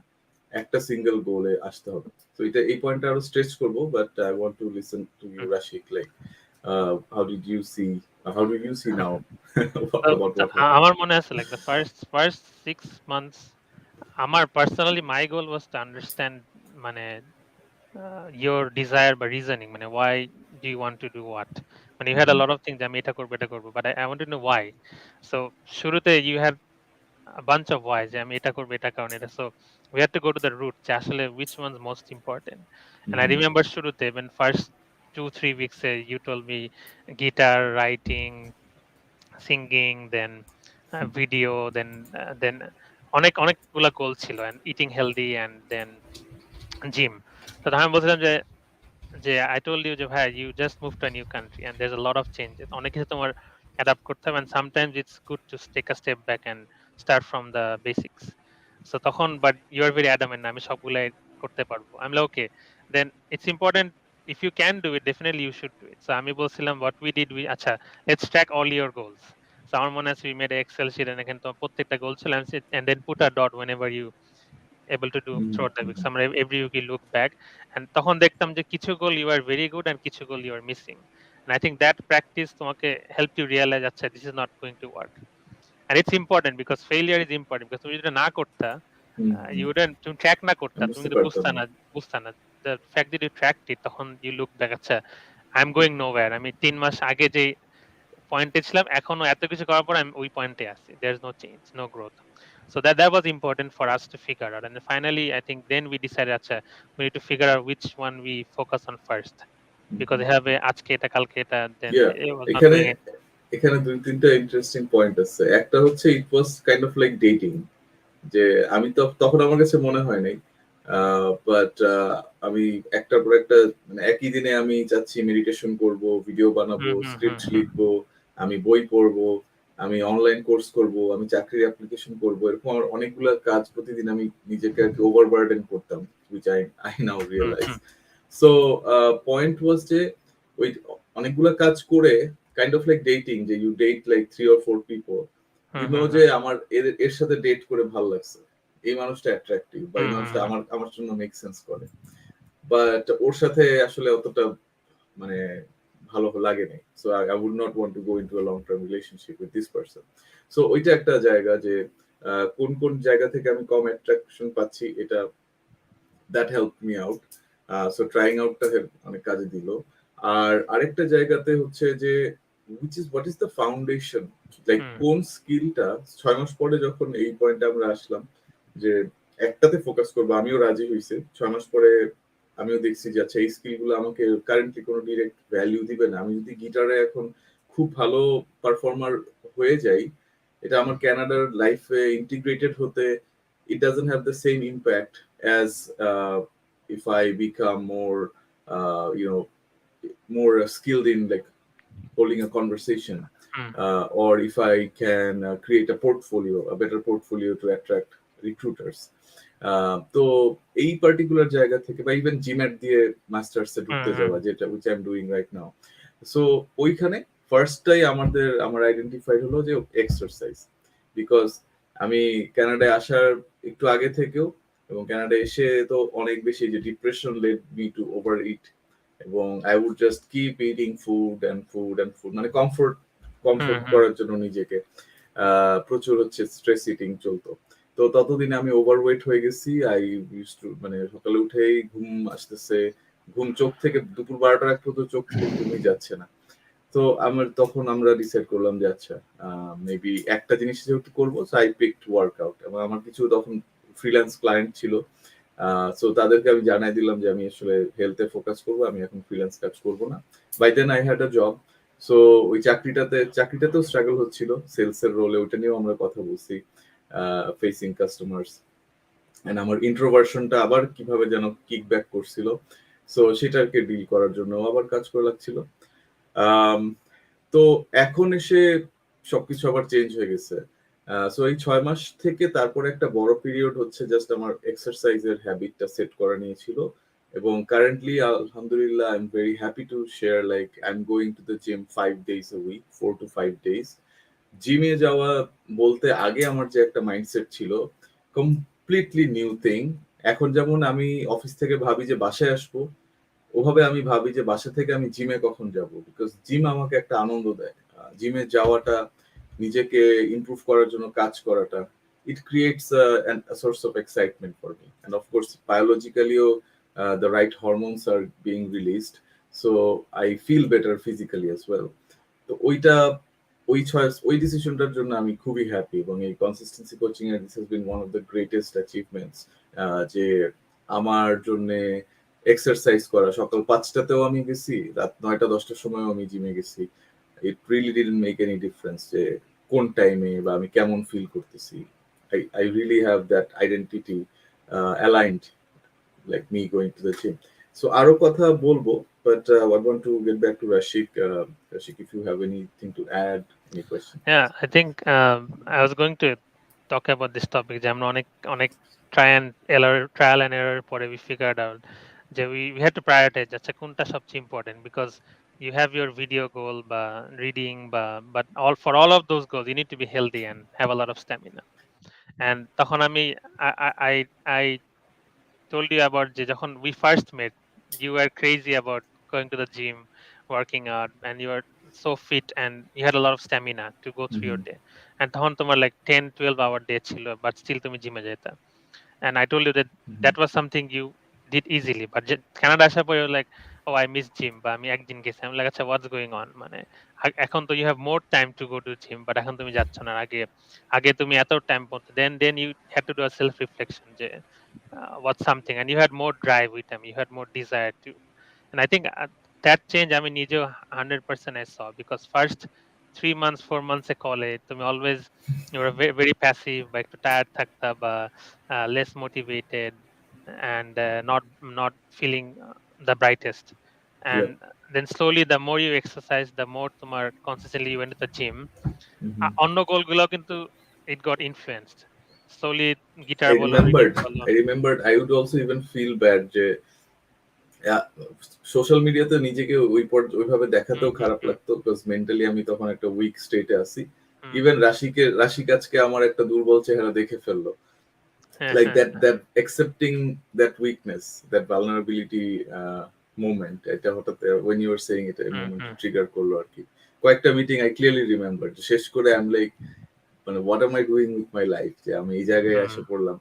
একটা সিঙ্গেল গোলে আসতে হবে। তো এটা এই পয়েন্টটা আরো স্ট্রেচ করবো, but I want to listen to you hmm. Rashik, like how did you see, how do you see now তো অ্যাবাউট হোয়াট হ্যাপেন্ড? আমার মনে আছে লাইক দ্য ফার্স্ট 6 months আমার personally my goal was to understand মানে your desire বা reasoning মানে why do you want to do what মানে you had a lot of things আমি এটা করবো but I want to know why so শুরুতে you had a bunch of why যে আমি এটা করবো এটা কারণে এটা so we had to go to the root যে আসলে which one's most important and I remember শুরুতে when first 2-3 weeks you told me guitar writing singing then video then অনেকগুলা গোল ছিল and eating healthy and then gym তো তখন আমি বলছিলাম যে I told you যে ভাই you just moved to a new country and there's a lot of changes অনেক কিছু তোমার adapt করতে হবে and sometimes it's good to take a step back and start from the basics so তখন but you are very adamant না আমি সবগুলাই করতে পারবো I'm like okay then it's important if you can do it definitely you should do it so আমি বলছিলাম what we did we আচ্ছা let's track all your goals so আমার মনে আছে we made an Excel sheet and এখানে তোমার প্রত্যেকটা গোল ছিল and then put a dot whenever you able to do throughout the week. So আমরা every week we look back and তখন দেখতাম যে কিছু goal you are very good and কিছু goal you are missing. And I think that practice তোমাকে help you realize আচ্ছা this is not going to work. And it's important because failure is important because তুমি যদি না করতা you wouldn't তুমি track না করতা তুমি বুঝতে কিন্তু পারতাম বুঝতা না। না বুঝতা না the fact that you tracked it তখন you look back আচ্ছা I'm going nowhere আমি 3 মাস আগে যে পয়েন্টে ছিলাম এখনো এত কিছু করার পর আমি ওই পয়েন্টে আছি there's no change no growth so that was important for us to figure out and then finally I think then we decided acha we need to figure out which one we focus on first because I have আজকে এটা কালকে এটা then yeah, it was not এখানে doing it এখানে 2-3টা interesting point আছে। একটা হচ্ছে it was kind of like dating, যে আমি তো তখন আমার কাছে মনে হয় নাই, বাট আমি একটার পর একটা, মানে একই দিনে আমি চাচ্ছি মেডিটেশন করব, ভিডিও বানাবো, হুম হুম হুম স্ক্রিপ্ট হুম লিখবো, আমি বই পড়বো, আমি অনলাইন কোর্স করব, আমি চাকরির অ্যাপ্লিকেশন করব, এরকম আমার অনেকগুলো কাজ প্রতিদিন আমি নিজেকে আর কি ওভারবার্ডেন করতাম, which I now hmm realize. Hmm so point was যে ওই অনেকগুলা কাজ করে কাইন্ড অফ লাইক ডেটিং, যে you date like 3 or 4 people, hmm you know hmm যে হুম আমার এর সাথে ডেট করে ভালো লাগছে, এই মানুষটা অ্যাট্রাকটিভ, বা এই হুম হুম মানুষটা হুম আমার আমার জন্য মেক সেন্স করে। বাট ওর সাথে আসলে অতটা মানে ভালো লাগে নাই। So I would not want to go into a long term relationship with this person. So ওইটা একটা জায়গা, যে কোন কোন জায়গা থেকে আমি কম অ্যাট্রাকশন পাচ্ছি, এটা that help me out. So trying আউটটা অনেক কাজে দিল। আর আরেকটা জায়গাতে হচ্ছে যে what is the foundation, like hmm কোন স্কিলটা 6 মাস পরে যখন এই পয়েন্টে আমরা আসলাম যে একটাতে ফোকাস করবো, আমিও রাজি হয়েছে। 6 মাস পরে আমিও দেখছি যে আচ্ছা এই স্কিল গুলো আমাকে কারেন্টলি কোনো ডিরেক্ট ভ্যালিউ দিবে না। আমি যদি গিটারে এখন খুব ভালো পারফর্মার হয়ে যাই, এটা আমার ক্যানাডার লাইফে ইন্টিগ্রেটেড হতে it doesn't have the same impact as if I become more you know, more skilled in like holding a conversation, mhm, or if I can create a portfolio, a better portfolio to attract recruiters. তো এই particular জায়গা থেকে বা even GMAT দিয়ে মাস্টার্সে ঢুকতে যাওয়া, mhm, যেটা which I am doing right now. So ওইখানে ফার্স্টটাই আমার আইডেন্টিফাইড হলো যে এক্সারসাইজ, বিকজ আমি কানাডায় আসার একটু আগে থেকেও এবং কানাডায় এসে তো অনেক বেশি যে depression led me to overeat, এবং I would just keep eating food and food and food, মানে কমফোর্ট কমফোর্ট mhm, করার জন্য নিজেকে প্রচুর হচ্ছে স্ট্রেস ইটিং চলতো। তো ততদিনে আমি ওভারওয়েট হয়ে গেছি। আই ইউজ টু মানে সকালে উঠেই ঘুম আসতেছে, ঘুম চোখ থেকে দুপুর 12টার আগ পর্যন্ত চোখ থেকে ঘুমই যাচ্ছে না। তো তখন আমরা ডিসাইড করলাম যে আচ্ছা, মেবি একটা জিনিস যেহেতু করবো, সো আই পিকড ওয়ার্কআউট। এবং আমার কিছু তখন ফ্রিল্যান্স ক্লায়েন্ট ছিল, সো তাদেরকে আমি জানাই দিলাম যে আমি আসলে হেলথে ফোকাস করবো, আমি এখন ফ্রিল্যান্স কাজ করবো না। By then I had a job. So ওই চাকরিটাতেও স্ট্রাগল হচ্ছিল, সেলস এর রোলে, ওইটা নিয়েও আমরা কথা বলছি, ফেসিং কাস্টমার্স। এন্ড আমার ইন্ট্রোভার্সনটা আবার কিভাবে যেন কিক ব্যাক করছিল, সো সেটাকে ডিল করার জন্য আবার কাজ করা লাগছিল। আম, তো এখন এসে সবকিছু আবার চেঞ্জ হয়ে গেছে। সো এই 6 মাস থেকে তারপরে একটা বড় পিরিয়ড হচ্ছে জাস্ট আমার এক্সারসাইজের হ্যাবিটটা সেট করা নিয়েছিল। এবং কারেন্টলি আলহামদুলিল্লাহ I am very happy to share, like I am going to the gym 5 days a week, 4 to 5 days। জিমে যাওয়া বলতে আগে আমার যে একটা মাইন্ডসেট ছিল, কমপ্লিটলি নিউ থিং। এখন যেমন আমি অফিস থেকে ভাবি যে বাসায় আসবো, ওভাবে আমি ভাবি যে বাসা থেকে আমি জিমে কখন যাব, বিকজ জিম আমাকে একটা আনন্দ দেয়। জিমে যাওয়াটা, নিজেকে ইমপ্রুভ করার জন্য কাজ করাটা, it creates source of excitement for me, and of course বায়োলজিক্যালিও the right hormones are being released, so I feel better physically as well. তো ওই ডিসিশনটার জন্য আমি খুবই হ্যাপি। এবং এই কনসিস্টেন্সি কোচিং এর this has been one of the greatest achievements, যে আমার জন্য এক্সারসাইজ করা, সকাল 5টাতেও আমি গেছি, রাত 9টা 10টার সময়ও আমি জিমে গেছি, it really didn't make any difference যে কোন টাইমে বা আমি কেমন ফিল করতেছি। I really have that identity aligned, like me going to the gym. So আরো কথা বলবো, but I want to get back to Rashik. Rashik, if you have anything to add, any question, Yeah, please. I think I was going to talk about this topic যে আমরা অনেক trial and error পরে we figured out যে we had to prioritize আচ্ছা কোনটা সবচেয়ে important, because you have your video goal বা reading বা but all of those goals you need to be healthy and have a lot of stamina. And তখন আমি I I I I told you about যে যখন we first met, you were crazy about going to the gym, working out, and you were so fit and you had a lot of stamina to go through your Mm-hmm. day. And তখন তোমার like 10-12 hour day ছিল, but still তুমি জিমে যেতা। And I told you that Mm-hmm. that was something you did easily, but Canada আসার পর you're like, oh I miss gym বা আমি একদিন গেছি। আমি like আচ্ছা what's going on, মানে এখন তো you have more time to go to gym, but এখন তুমি যাচ্ছ না। আগে আগে তুমি এত time পড়তে, then you had to do a self reflection যে what's something, and you had more drive with them, you had more desire to. And I think that change আমি নিজেও 100% I saw, because first 3 months 4 months এ কলে তুমি always you were very, very passive বা একটু tired থাকতা বা less motivated and not feeling the brightest. And Yep. then slowly the more you exercise, the more তোমার consistently you went to the gym, Mm-hmm. অন্য গোলগুলো কিন্তু it got influenced slowly, I guitar বলো, reading remembered. বলো। I remembered. I would also even feel bad যে social মিডিয়াতে নিজেকে ওইভাবে হুম, দেখাতেও হুম, খারাপ হুম, লাগতো, বিকজ মেন্টালি আমি তখন একটা উইক স্টেটে আছি। হুম, ইভেন হুম। রাশিক আজকে আমার একটা দুর্বল চেহারা দেখে ফেললো, হ্যাঁ, like হ্যাঁ, হ্যাঁ। that accepting that weakness, that vulnerability moment, এটা হঠাৎ when you were saying it, a hmm, moment hmm, trigger করলো আর কি। কয়েকটা মিটিং আই ক্লিয়ারলি রিমেম্বার, শেষ করে আই এম লাইক, মানে what am I doing with my life, যে আমি এই জায়গায় হুম। এসে পড়লাম।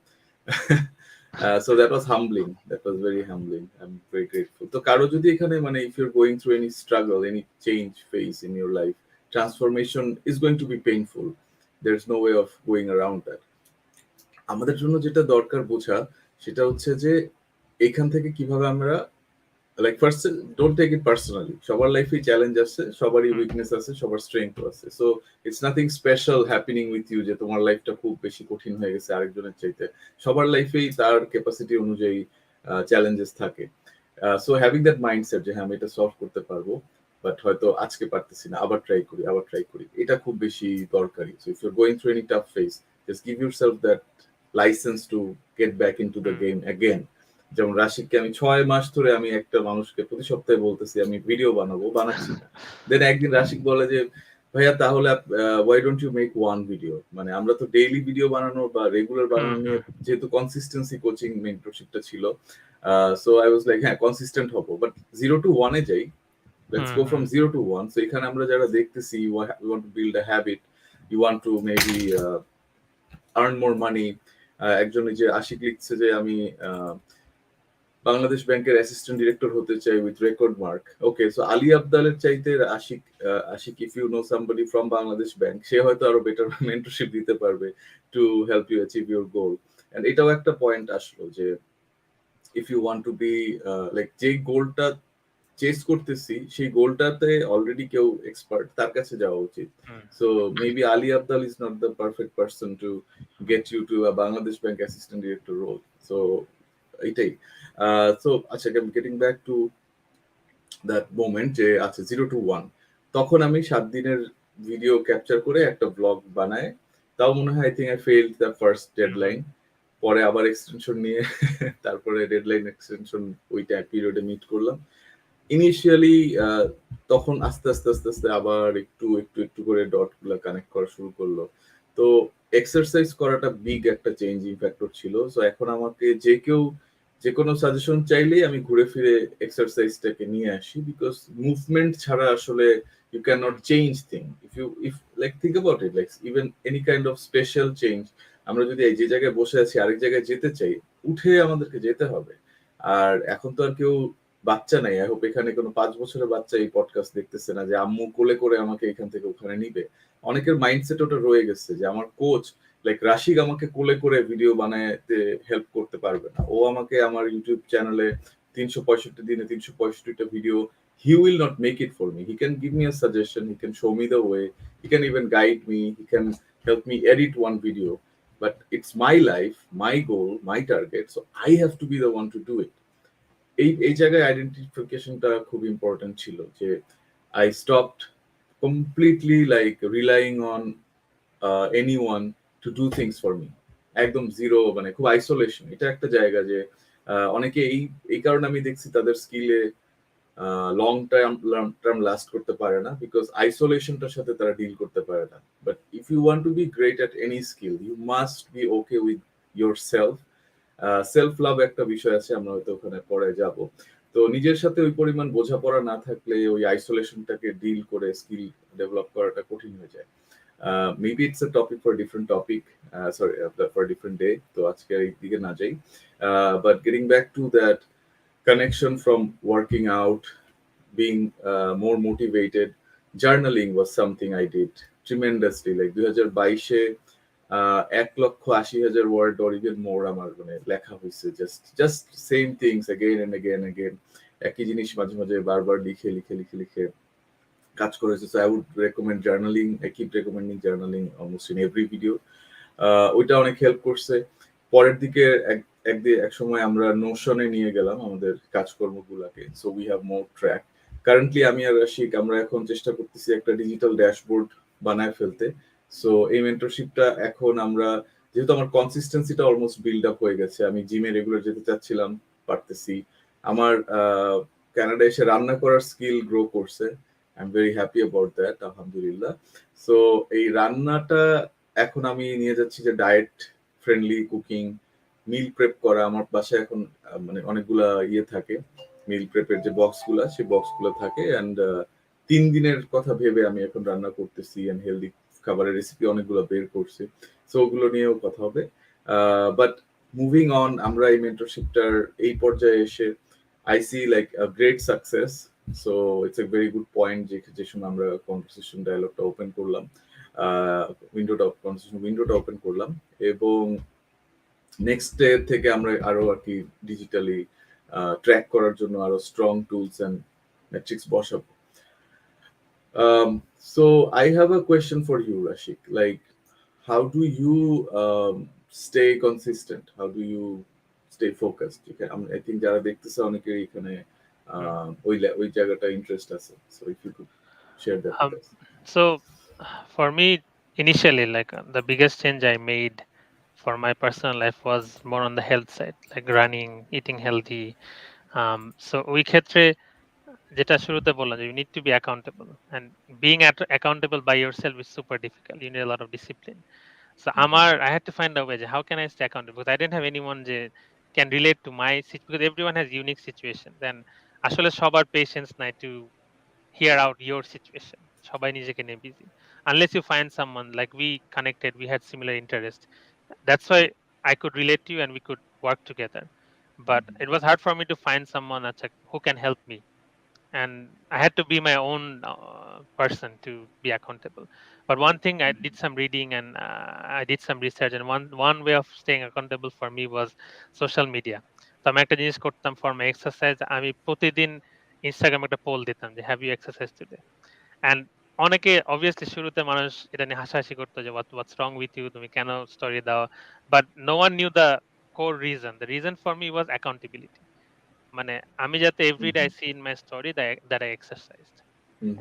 So that was humbling, that was very humbling, I'm very grateful। তো কারো যদি এখানে মানে if you're going through any struggle, any change phase in your life, transformation is going to be painful, there's no way of going around that। আমাদের জন্য যেটা দরকার বোঝা, সেটা হচ্ছে যে এখান থেকে কিভাবে আমরা, like first, don't take it personally. সবার লাইফে চ্যালেঞ্জ আছে, সবারই হুম, উইকনেস আছে, সবার স্ট্রেংথ আছে। So it's nothing special happening with you যে তোমার লাইফটা খুব বেশি কঠিন হয়ে গেছে আরেকজনের চাইতে। সবার লাইফেই তার ক্যাপাসিটি অনুযায়ী চ্যালেঞ্জেস থাকে। সো হ্যাভিং দ্যাট মাইন্ডসেট যে হ্যাঁ আমি এটা সলভ করতে পারবো, বাট হয়তো আজকে পারতেছি না, আবার ট্রাই করি, এটা খুব বেশি দরকারি। So if your going through any tough phase, just give your self that licence to get back in to the hmm, game again. যেমন রাশিদকে আমি 6 মাস ধরে আমি একটা মানুষকে প্রতি সপ্তাহে বলতেছি আমি ভিডিও বানাবো, বানাচ্ছি না। দেন একদিন রাশিক বলে যে ভাইয়া তাহলে why don't you make one video, মানে আমরা তো ডেইলি ভিডিও বানানো বা রেগুলার হুম, বানানো নিয়ে, হুম, যেহেতু কনসিস্টেন্সি কোচিং মেন্টরশিপটা ছিল, সো আই ওয়াজ লাইক হ্যাঁ কনসিস্টেন্ট হবো, বাট 0 to 1 এ যাই, let's hmm, go hmm, from 0 to 1। So এখানে আমরা যারা দেখতেছি you want to build a habit, you want to maybe earn more money. একজন এই যে আশিক লিখছে যে আমি বাংলাদেশ ব্যাংকের অ্যাসিস্ট্যান্ট ডিরেক্টর হতে চাই with record mark. Okay, so Ali আবদালের চাইতে Ashik, Ashik if you know somebody from Bangladesh bank, সে হয়তো আরো বেটার মেন্টরশিপ দিতে পারবে to help you achieve your goal. And এটাও একটা পয়েন্ট আসলো যে if you want to be like, যেই গোলটা চেস করতেছি সেই গোলটাতে অলরেডি কেউ এক্সপার্ট, তার কাছে যাওয়া উচিত। Hmm, so maybe Ali Abdal is not the perfect person to get you to a Bangladesh bank assistant director role. So এটাই। সো আচ্ছা, getting back to that moment যে আচ্ছা 0 to 1, তখন আমি 7 দিনের ভিডিও ক্যাপচার করে একটা ব্লগ বানায়, তাও মনে হয় I think I failed the first hmm, deadline. পরে আবার এক্সটেনশন নিয়ে তারপরে ডেডলাইন এক্সটেনশন ওই টাইম পিরিয়ডে মিট করলাম। ইনিশিয়ালি তখন আস্তে আস্তে আস্তে আস্তে আবার একটু একটু একটু করে ডট গুলা কানেক্ট করা শুরু করলো। তো এক্সারসাইজ করাটা বিগ একটা চেঞ্জিং ফ্যাক্টর ছিল। সো এখন আমাকে যে কেউ যে কোনো সাজেশন চাইলেই আমি ঘুরে ফিরে এক্সারসাইজটাকে নিয়ে আসি, বিকজ মুভমেন্ট ছাড়া আসলে you can not hmm, change thing. If like think about it, like even any kind of special change, আমরা যদি এই যে জায়গায় বসে আছি আরেক জায়গায় যেতে চাই, উঠে আমাদেরকে যেতে হবে। আর এখন তো আর কেউ বাচ্চা নাই, আই হোপ এখানে কোনো 5 বছরের বাচ্চা এই পডকাস্ট দেখতেছে না যে আম্মু কোলে করে আমাকে এখান থেকে ওখানে নিবে। অনেকের মাইন্ডসেট ওটা রয়ে গেছে যে আমার কোচ লাইক রাশিক আমাকে কোলে করে ভিডিও বানাতে হেল্প করতে পারবে না, ও আমাকে আমার ইউটিউব চ্যানেলে 365 দিনে 365টা video, he will not make it for me. He can give me a suggestion, he can show me the way, he can even guide me, he can help me edit one video, but it's my life, my goal, my target, so I have to be the one to do it. এই জায়গায় আইডেন্টিফিকেশনটা খুব important ছিল যে I stopped completely like relying on anyone to do things for me. একদম zero, মানে খুব isolation, এটা একটা জায়গা যে অনেকে এই কারণে আমি দেখছি তাদের স্কিলে লং টার্ম লাস্ট করতে পারে না, বিকজ আইসোলেশনটার সাথে তারা ডিল করতে পারে না। But if you want to be great at any skill, you must be okay with yourself. Self love একটা বিষয় আছে, আমরা হয়তো ওখানে পরে যাব। তো নিজের সাথে ওই পরিমাণ বোঝাপড়া না থাকলে ওই আইসোলেশনটাকে ডিল করে স্কিল ডেভেলপ করাটা কঠিন হয়ে যায়। Maybe it's a topic for different topic, sorry for different day, তো আজকে আর এই দিকে না যাই। But getting back to that connection from working out, being more motivated, journaling was something I did tremendously. Like 2022-এ 1,80,000 ওয়ার্ড or even more আমার মানে লেখা হয়েছে, just same things again and again and again, একই জিনিস মাঝে মাঝে বারবার লিখে লিখে লিখে লিখে কাজ করেছে। So I would recommend journaling, I keep recommending journaling almost in every video. ওইটা অনেক হেল্প করছে। পরের দিকে এক সময় আমরা নোশনে নিয়ে গেলাম আমাদের কাজকর্মগুলাকে, so we have more track. Currently আমি আর রাশিক আমরা এখন চেষ্টা করতেছি একটা ডিজিটাল ড্যাশবোর্ড বানায় ফেলতে। সো এই মেন্টরশিপটা এখন আমরা, যেহেতু আমার কনসিস্টেন্সিটা অলমোস্ট বিল্ড আপ হয়ে গেছে, আমি জিমে রেগুলার যেতে চাচ্ছিলাম, পারতেছি। আমার কানাডা এসে রান্না করার স্কিল গ্রো করছে, I am very happy about that, আলহামদুলিল্লাহ। সো এই রান্নাটা এখন আমি নিয়ে যাচ্ছি যে diet friendly cooking, meal prep করা। আমার বাসায় এখন মানে অনেকগুলা ইয়ে থাকে, মিল প্রেপের যে বক্সগুলা, সেই বক্সগুলো থাকে, অ্যান্ড 3 দিনের কথা ভেবে আমি এখন রান্না করতেছি, অ্যান্ড হেলদি খাবারের রেসিপি অনেকগুলো বের করছি। সো ওগুলো নিয়েও কথা হবে। বাট মুভিং অন, আমরা এই মেন্টরশিপটার এই পর্যায়ে এসে I see like a great success. So it's a very good point যে সময় আমরা কনভারসেশন ডায়ালগটা ওপেন করলাম, উইন্ডোটা ওপেন করলাম, এবং নেক্সট ডে থেকে আমরা আরো আর কি ডিজিটালি ট্র্যাক করার জন্য আরো স্ট্রং টুলস এন্ড মেট্রিক্স বসাবো। So I have a question for you, Rashik. Like, how do you stay consistent? How do you stay focused. I think যারা দেখতেছে অনেকেরই এখানে হুম। ওই জায়গাটা ইন্টারেস্ট আছে। So if you could share that with Um, us. so for me, initially, like the biggest change I made for my personal life was more on the health side, like running, eating healthy. So ওই ক্ষেত্রে যেটা শুরুতে বললাম যে you need to be accountable, and being accountable by yourself is super difficult. You need a lot of discipline. So I had to find a way যে how can I stay accountable, because I didn't have anyone যে can relate to my situation, because everyone has unique situations, and আসলে সবার patience নাই to hear out your situation. সবাই নিজেকে নিয়ে busy. Unless you find someone like we connected, we had similar interest. That's why I could relate to you and we could work together. But it was hard for me to find someone who can help me, and I had to be my own person to be accountable. But one thing, I did some reading and I did some research, and one way of staying accountable for me was social media. তো আমি একটা জিনিস করতাম for my exercise, আমি প্রতিদিন ইনস্টাগ্রামে একটা poll দিতাম যে have you exercise today, and অনেকে অবভিয়াসলি শুরুতে মানুষ এটা নিয়ে হাসাহাসি করতো যে হোয়াটস রং উইথ ইউ, তুমি কেন স্টোরি দাও, but no one knew the core reason. The reason for me was accountability, মানে আমি যাতে everyday I see in my story that I exercised,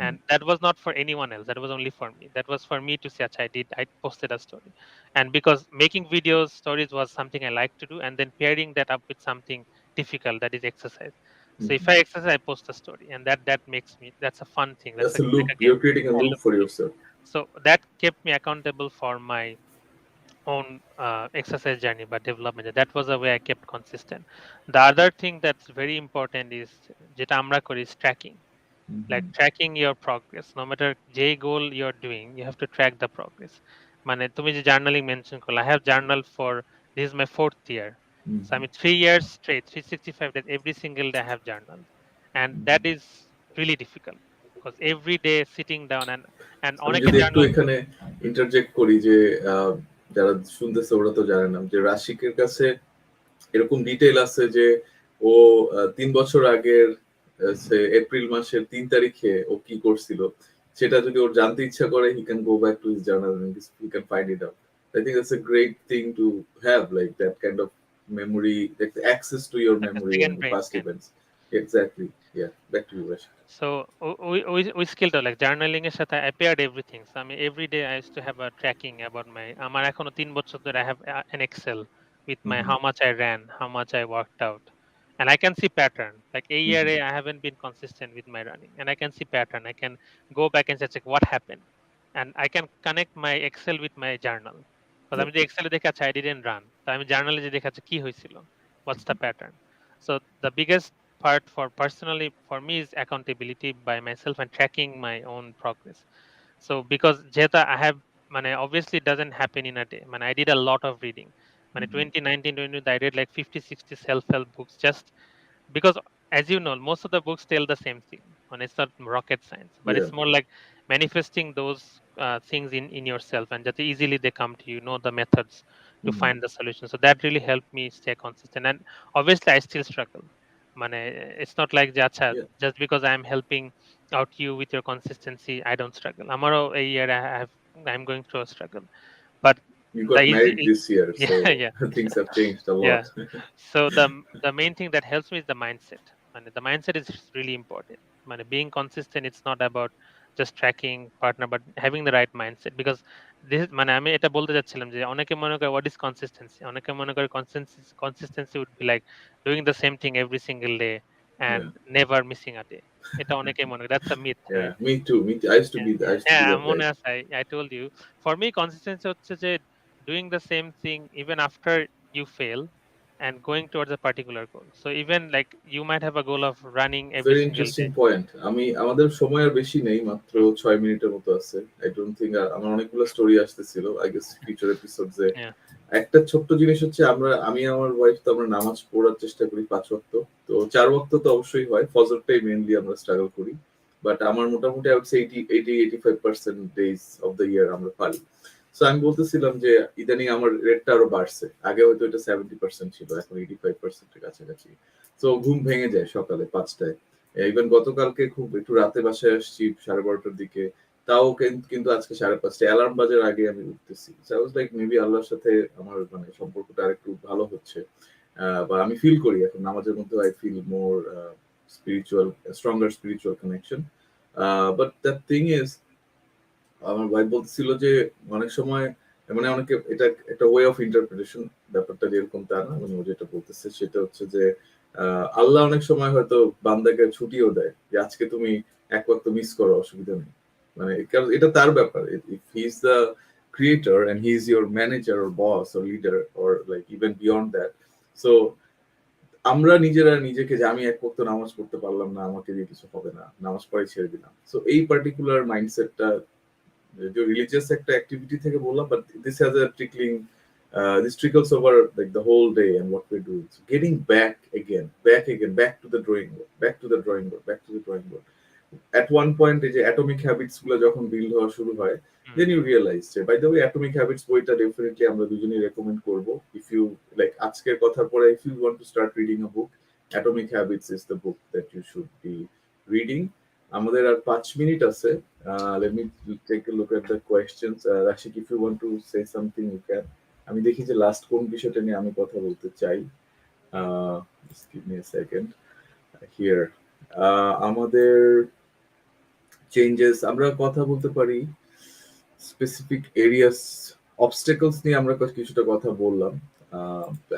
and that was not for anyone else, that was only for me, that was for me to say acha, I posted a story. And because making videos stories was something I like to do, and then pairing that up with something difficult, that is exercise. So if I exercise, I post a story, and that makes me, that's a fun thing, that's That's a like loop. a game. You're creating a I loop look for for it. yourself. So that kept me accountable for my own exercise journey, but development, that was the way I kept consistent. The other thing that's very important is যেটা আমরা করি is tracking, like tracking your progress. No matter যে goal you're doing, you have to track the progress. মানে তুমি যে journaling mention করলে, I have journaled for, this is my fourth year, so I mean 3 years straight, 365 days, every single day I have journaled, and that is really difficult because every day sitting down and আমি অনেকে যদি একটু journal. এখানে ইন্টারজেক্ট করি যে আহ, যারা শুনতেছে ওরা তো জানে না যে রাশিকের কাছে এরকম ডিটেইল আছে যে ও 3 বছর আগের সে এপ্রিল মাসের 3 তারিখে ও কি করছিল সেটা যদি ওর জানতে ইচ্ছা করে he can go back to his journal and he can find it out. I think that's a great thing to have, like that kind of memory, like the access to your Like a memory and second the brain, past kind of. events. Exactly. Yeah. Back to you, Rashid. So we skilled like journaling এর সাথে I paired everything. So I mean every day I used to have a tracking about my, আমার এখনো 3 বছর ধরে I have an Excel with my Mm-hmm. how much I ran, how much I worked out, and I can see pattern. Like a year Mm-hmm. I haven't been consistent with my running, and I can see pattern. I can go back and check what happened, and I can connect my Excel with my journal. Because আমি Yep. যে Excel এ দেখে আচ্ছা I didn't run, তো আমি জার্নালে যে দেখে আচ্ছা কি হয়েছিল, what's the pattern. So the biggest part for personally for me is accountability by myself and tracking my own progress. So because যেটা I have, মানে obviously it doesn't happen in a day, মানে I did a lot of reading, মানে 2019 20 I read like 50 60 self-help books, just because as you know most of the books tell the same thing, and it's not rocket science, but Yeah. it's more like manifesting those things in yourself, and that easily they come to you, know the methods to Mm-hmm. find the solution. So that really helped me stay consistent, and obviously I still struggle, মানে it's not like যে আচ্ছা Yeah. just because I'm helping out you with your consistency I don't struggle, আমারও এই year I'm going through a struggle, but You the got easy. married this year, Yeah, so yeah. things have changed a Yeah. lot. So the main thing that helps me is the mindset. And the mindset is really important. মানে being consistent, it's not about just tracking partner, but having the right mindset. Because this মানে আমি এটা বলতে যাচ্ছিলাম যে অনেকে মনে করে what is consistency? অনেকে মনে করে consistency would be like doing the same thing every single day and Yeah. never missing a day. এটা অনেকেই মনে করে, that's a myth, Yeah. right? Me too. Me too. Yeah, I yeah, used to be yeah. that মনে guy. আছে, I told you. For me, consistency হচ্ছে যে doing the same thing even after you fail and going towards a particular goal. So even like you might have a goal of running every very single interesting day. Point. আমাদের সময় আর বেশি নেই, মাত্র Hmm. 6 মিনিটের মতো আছে। I don't think আমার অনেকগুলো স্টোরি আসতেছিল, আই গেস ফিউচার এপিসোডসে। Yeah. একটা ছোট্ট জিনিস হচ্ছে আমি আমার ওয়াইফ তো আমরা নামাজ পড়ার চেষ্টা করি 5 ওয়াক্ত। তো 4 ওয়াক্ত তো অবশ্যই হয়, ফজরটাই মেইনলি আমরা স্ট্রাগল করি। বাট আমার মোটামুটি I would say 85% days of the year আমরা পারি। সো আমি বলতেছিলাম যে ইদানিং আমার রেটটা আরো বাড়ছে, আগে হয়তো এটা 70% ছিল, এখন 85% কাছাকাছি। তো ঘুম ভেঙে যায় সকালে 5টায়। ইভেন গতকালকে খুব একটু রাতে বাসায় আসছি 12:30টার দিকে, তাও কিন্তু আজকে 5:30 অ্যালার্ম বাজার আগে আমি উঠতেছি। So I was like maybe আল্লাহর সাথে আমার মানে সম্পর্কটা আরেকটু ভালো হচ্ছে। বা আমি ফিল করি এখন নামাজের মধ্যে I feel more spiritual, stronger spiritual connection. But the thing is, আমার ভাই বলছিল যে অনেক সময় মানে অনেকে এটা একটা ওয়ে অফ ইন্টারপ্রিটেশন, ব্যাপারটা যেরকম তা না, মানে ও যেটা বলতেছে সেটা হচ্ছে যে আল্লাহ অনেক সময় হয়তো বান্দাকে ছুটিও দেয় যে আজকে তুমি এক ওয়াক্ত মিস করো, অসুবিধা নেই। মানে কারণ এটা তার ব্যাপার, if he is the creator and he is your manager or boss or leader or like even beyond that. So আমরা নিজেরা নিজেকে যে আমি এক ওয়াক্ত নামাজ পড়তে পারলাম না, আমাকে দিয়ে কিছু হবে না, নামাজ পড়াই ছেড়ে দিলাম, সো এই পার্টিকুলার মাইন্ডসেটটা जो religious একটা activity থেকে বললাম, but this has a trickling, this trickles over like the whole day and what we do. So getting back to the drawing board, back to the drawing board. At one point এই যে atomic habits গুলো যখন build হওয়া শুরু হয়, হুম, then you realize যে by the way atomic habits বইটা definitely আমরা দুজনেই রেকমেন্ড করব। ইফ ইউ লাইক আজকের কথার পরে if you want to start reading a book, atomic habits is the book that you should be reading. আমাদের আর 5 minute আছে। let me take a look at the questions. Rashik, if you want to say something you can. আমি দেখি যে last কোন বিষয়টা নিয়ে আমি কথা বলতে চাই। হুম, Just give me a second here. আমাদের চেঞ্জেস আমরা কথা বলতে পারি, স্পেসিফিক এরিয়াস, অবস্টেকলস নিয়ে আমরা কিছুটা কথা বললাম।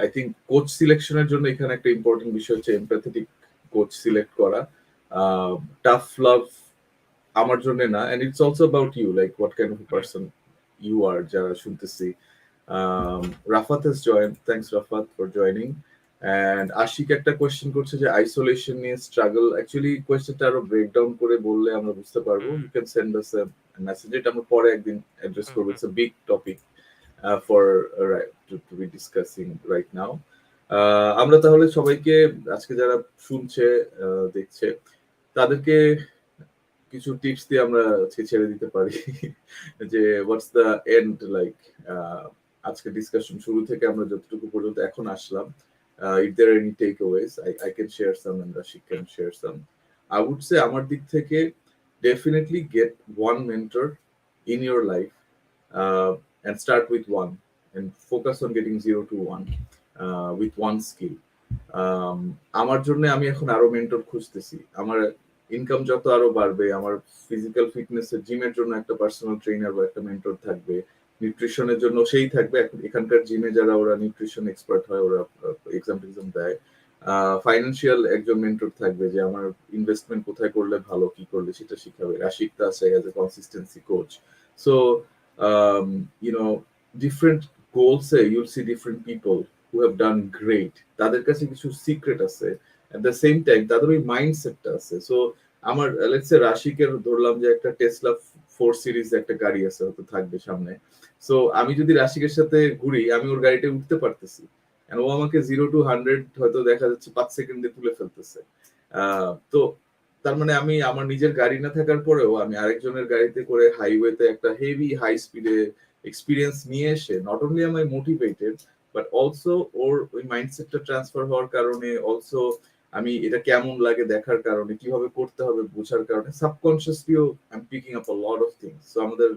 আই থিঙ্ক কোচ সিলেকশনের জন্য এখানে একটা ইম্পর্টেন্ট বিষয় হচ্ছে এমপ্যাথেটিক কোচ হুম, সিলেক্ট করা। টাফ লাভ আমার জন্য না, and it's also hmm, about you like what kind of hmm, person you are, যারা শুনতেছি। Rafat has joined, thanks Rafat for joining. And Ashiq একটা কোয়েশ্চেন করছে যে আইসোলেশন নিয়ে স্ট্রাগল, অ্যাকচুয়ালি কোয়েশ্চেনটা আরো ব্রেকডাউন করে বললে আমরা বুঝতে পারবো। Hmm, you can send us a message, এটা আমরা পরে একদিন অ্যাড্রেস হুম, করবো, hmm, it's a big topic for to be discussing right now. আমরা তাহলে সবাইকে আজকে যারা শুনছে দেখছে তাদেরকে কিছু টিপস দিয়ে আমরা আজকে ছেড়ে দিতে পারি যে হোয়াটস দ্য এন্ড লাইক। আজকে ডিসকাশন শুরু থেকে আমরা যতটুকু পর্যন্ত এখন আসলাম, if there are any takeaways I can share some and Rashik can hmm, share some. I would say আমার দিক থেকে definitely get one mentor in your life, and start with one and focus on getting 0 to 1 with one skill. আমার জন্য আমি এখন আরো mentor খুঁজতেছি। আমার ইনকাম যত আরো বাড়বে, আমার ফিজিক্যাল ফিটনেস এর জিমের জন্য একটা পার্সোনাল ট্রেনার বা একটা মেন্টর থাকবে, নিউট্রিশনের জন্য সেই থাকবে। এখন এখানকার জিমে যারা ওরা নিউট্রিশন এক্সপার্ট হয়, ওরা এক্সাম টেক্সাম দেয়। ফাইন্যান্সিয়াল একজন মেন্টর থাকবে যে আমার ইনভেস্টমেন্ট কোথায় করলে ভালো, কি করলে সেটা শিখাবে। রাশিক তা আছে as a consistency coach. So you know, different গোলসে you'll see different people who have done great, তাদের কাছে কিছু সিক্রেট আছে। এট দ্য সেম টাইম তাদের ওই মাইন্ডসেটটা আছে। সো আমার লেটস সে রাশিকের ধরলাম যে একটা টেসলা 4 সিরিজ একটা গাড়ি আছে, হয়তো থাকবে সামনে। সো আমি যদি রাশিকের সাথে ঘুরি, আমি ওর গাড়িতে উঠতে পারতেছি, and ও আমাকে 0 to 100 হয়তো দেখা যাচ্ছে 5 সেকেন্ডে তুলে ফেলতেছে। তো তার মানে আমি আমার নিজের গাড়ি না থাকার পরেও আমি আরেকজনের গাড়িতে করে হাইওয়েতে একটা হেভি হাই স্পিডে এক্সপিরিয়েন্স নিয়ে এসে not only am I motivated, but also ওর ওই মাইন্ডসেটটা ট্রান্সফার হওয়ার কারণে, অলসো আমি এটা কেমন লাগে দেখার কারণে, কিভাবে করতে হবে বোঝার কারণে সাবকনসিয়াসলিও I am picking up a lot of things. So আমাদের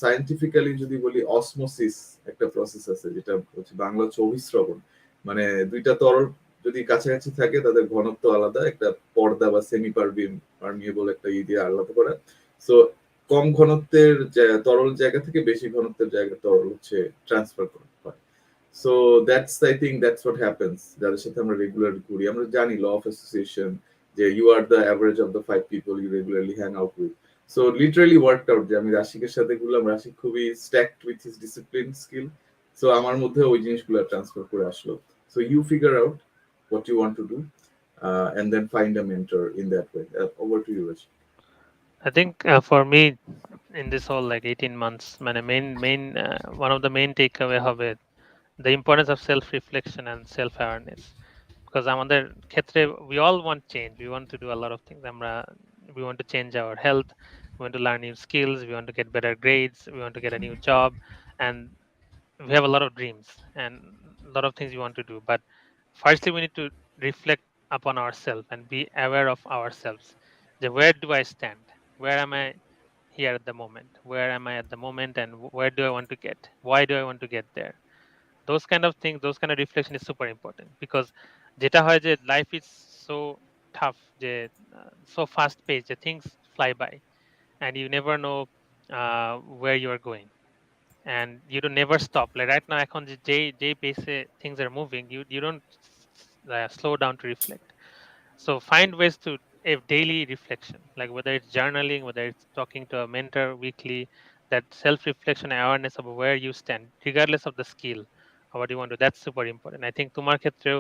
সায়েন্টিফিক্যালি যদি বলি অসমোসিস একটা প্রসেস আছে, যেটা হচ্ছে বাংলা হচ্ছে অভিস্রবণ। মানে দুইটা তরল যদি কাছাকাছি থাকে তাদের ঘনত্ব আলাদা, একটা পর্দা বা সেমি পারমিয়েবল একটা দিয়ে আলাদা করা। সো কম ঘনত্বের তরল জায়গা থেকে বেশি ঘনত্বের জায়গা তরল হচ্ছে ট্রান্সফার করা হয়। So that's I think that's what happens যাদের সাথে আমরা রেগুলার ঘুরি। আমরা জানি ল অফ অ্যাসোসিয়েশন, যে you are the average of the 5 people you regularly hang out with. So literally worked out যে আমি রাশিকের সাথে ঘুরলাম, রাশিক খুবই stacked with his discipline skill. So আমার মধ্যে ওই জিনিসগুলো ট্রান্সফার করে আসলো। So you figure out what you want to do, and then find a mentor in that way. Over to you, Rashik. I think for me in this whole like 18 months, মানে main one of the main takeaway হবে the importance of self reflection and self awareness. Because আমাদের ক্ষেত্রে we all want change, we want to do a lot of things. We want to change our health, we want to learn new skills, we want to get better grades, we want to get a new job, and we have a lot of dreams and a lot of things we want to do. But firstly we need to reflect upon ourselves and be aware of ourselves. Where do I stand, where am I here at the moment, where am I at the moment, and where do I want to get, why do I want to get there? those kind of things, those kind of reflection is super important, because যেটা হয় যে life is so tough, যে so fast paced, যে things fly by and you never know where you are going, and you don't never stop. Like right now, এখন যে pace things are moving, you don't slow down to reflect. So find ways to a daily reflection, like whether it's journaling, whether it's talking to a mentor weekly, that self-reflection awareness of where you stand, regardless of the skill or what you want to. That's super important. I think তোমার ক্ষেত্রেও,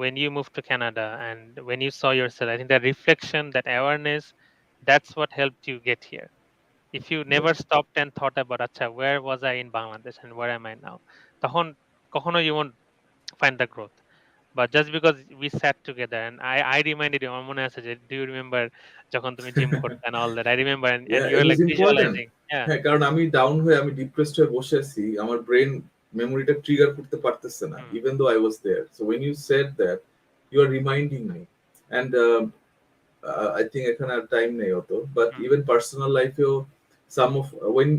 when you moved to Canada and when you saw yourself, I think that reflection, that awareness, that's what helped you get here. If you Yeah. never stopped and thought about, acha, where was I in Bangladesh and where am I now, তখন কখনো you won't find the growth. But just because we sat together and I reminded you, আমার মনে আছে যে, do you remember যখন তুমি gym করতে and all that? I remember, and Yeah, you it were was like important. visualizing. Yeah. হ্যাঁ, কারণ আমি ডাউন হয়ে আমি ডিপ্রেসড হয়ে বসে আছি, আমার ব্রেন মেমোরিটা ট্রিগার করতে পারতেছে না, Mm, even though I was there. So when you said that, you are reminding me. And I think এখানে আর টাইম নেই অত, বাট mm, ইভেন পার্সোনাল লাইফেও some of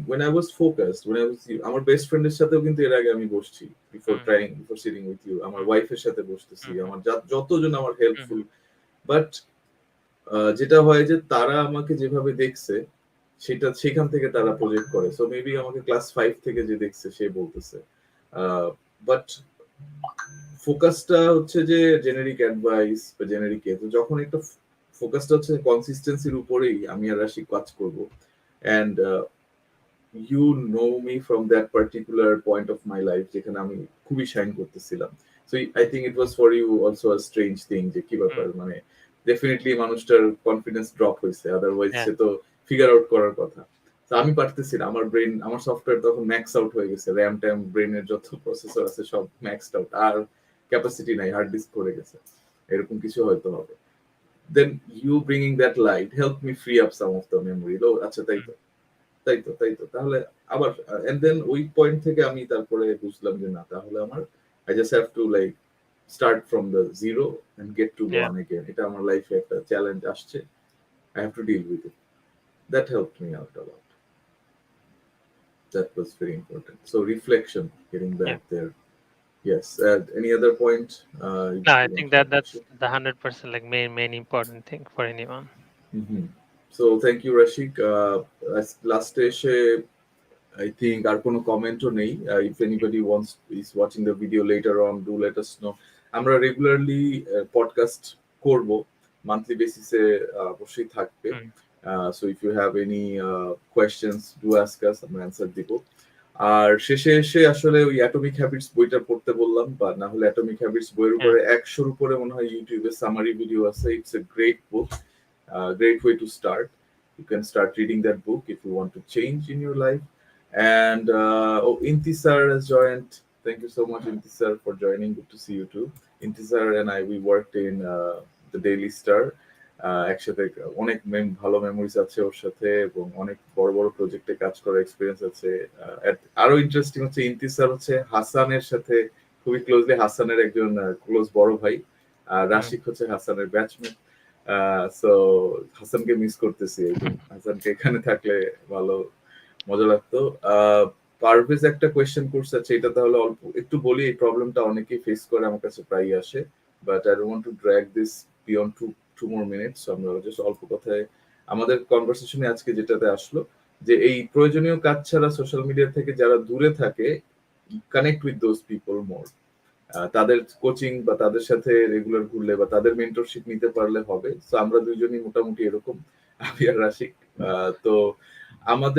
when I was focused, when I was আমার best ফ্রেন্ডের সাথেও কিন্তু এর আগে আমি বসছি, mm, before sitting with you, আমার mm, ওয়াইফের সাথে বসতেছি, mm, আমার যতজন আমার হেল্পফুল। mm, বাট যেটা হয় যে তারা আমাকে যেভাবে দেখছে, সেখান থেকে তারা প্রজেক্ট করে। সো মেবি mm, আমাকে ক্লাস 5 থেকে যে দেখছে সে বলতেছে। বাট ফোকাসটা হচ্ছে যে জেনেরিক অ্যাডভাইস বা জেনেরিক এ, তো যখন একটা ফোকাসটা হচ্ছে কনসিস্টেন্সির উপরেই আমি আর রাশি কাজ করব। And you know me from that particular point of my life যেখানে আমি খুবই শাইন করতেছিলাম। So I think it was for you also a strange thing, যে কি ব্যাপার, mm. মানে ডেফিনেটলি মানুষটার কনফিডেন্স ড্রপ হয়েছে, আদারওয়াইজ Yeah. সে তো ফিগার আউট করার কথা। তো আমি পারতেছি না, আমার ব্রেন, আমার সফটওয়্যার তখন ম্যাক্স আউট হয়ে গেছে, র্যাম ট্যাম ব্রেনের যত প্রসেসর আছে সব ম্যাক্সড আউট, আর ক্যাপাসিটি নাই, হার্ড ডিস্ক পড়ে গেছে, এরকম কিছু হয়তো হবে। Then you bringing that light help me free up some of the memory. লো আচ্ছা, তাই Mm, তো, তাই তো তাহলে আবার, এন্ড দেন ওই পয়েন্ট থেকে আমি তারপরে বুঝলাম যে না, তাহলে আমার I just have to like start from the zero and get to yeah. One again. এটা আমার লাইফে একটা চ্যালেঞ্জ আসছে, I have to deal with it. That help me out a lot. That was very important. So reflection, getting Yeah. back there. Yes. Any other point No, I you want think to that add? that's the 100% like main important thing for anyone. Mm-hmm. So thank you, Rashik. Last এসে I think আর কোনো কমেন্টও নেই। If anybody is watching the video later on, do let us know. আমরা regularly podcast করব, monthly বেসিসে অবশ্যই থাকবে। Mm, So if you have any questions, do ask us, আমরা অ্যান্সার দিব। আর শেষে এসে আসলে ওই অ্যাটমিক হ্যাবিটস বইটা পড়তে বললাম, বা না হলে অ্যাটমিক হ্যাবিটস বইয়ের yeah. উপরে 100-র উপরে মনে হয় ইউটিউবে সামারি ভিডিও আছে। It's a great book, great way to start. You can start reading that book if you want to change in your life. And oh, Intisar has joined. Thank you so much, Intisar, for joining. Good to see you too. Intisar and I, we worked in the Daily Star. একসাথে অনেক ভালো memories আছে ওর সাথে, এবং অনেক বড় বড় প্রজেক্টে কাজ করার এক্সপিরিয়েন্স আছে। আরো ইন্টারেস্টিং হচ্ছে, ইন্তিসার হচ্ছে হাসানের সাথে খুবই ক্লোজলি, হাসানের একজন ক্লোজ বড় ভাই, আর Mm, রাশিক হচ্ছে হাসানের ব্যাচমেট। সো হাসানকে মিস করতেছি, আই থিঙ্ক হাসানকে এখানে থাকলে ভালো মজা লাগতো। পারভেজ একটা কোয়েশ্চেন করছে, আচ্ছা এটা তাহলে অল্প একটু বলি, এই প্রবলেমটা অনেকেই ফেস করে, আমার কাছে প্রায়ই আসে, but I don't want to drag this beyond two more minutes. আমরা জাস্ট অল্প কথায় আমাদের কনভারসেশনে আজকে যেটাতে আসলো, যে এই প্রয়োজনীয় কাজ ছাড়া সোশ্যাল মিডিয়া থেকে যারা দূরে থাকে, কানেক্ট উইথ দোজ পিপল মোর। তাদের কোচিং বা তাদের সাথে রেগুলার ঘুরলে বা তাদের মেন্টরশিপ নিতে পারলে হবে। তো আমরা দুইজনই মোটামুটি এরকম, আমি আর রাশিক। তো আমার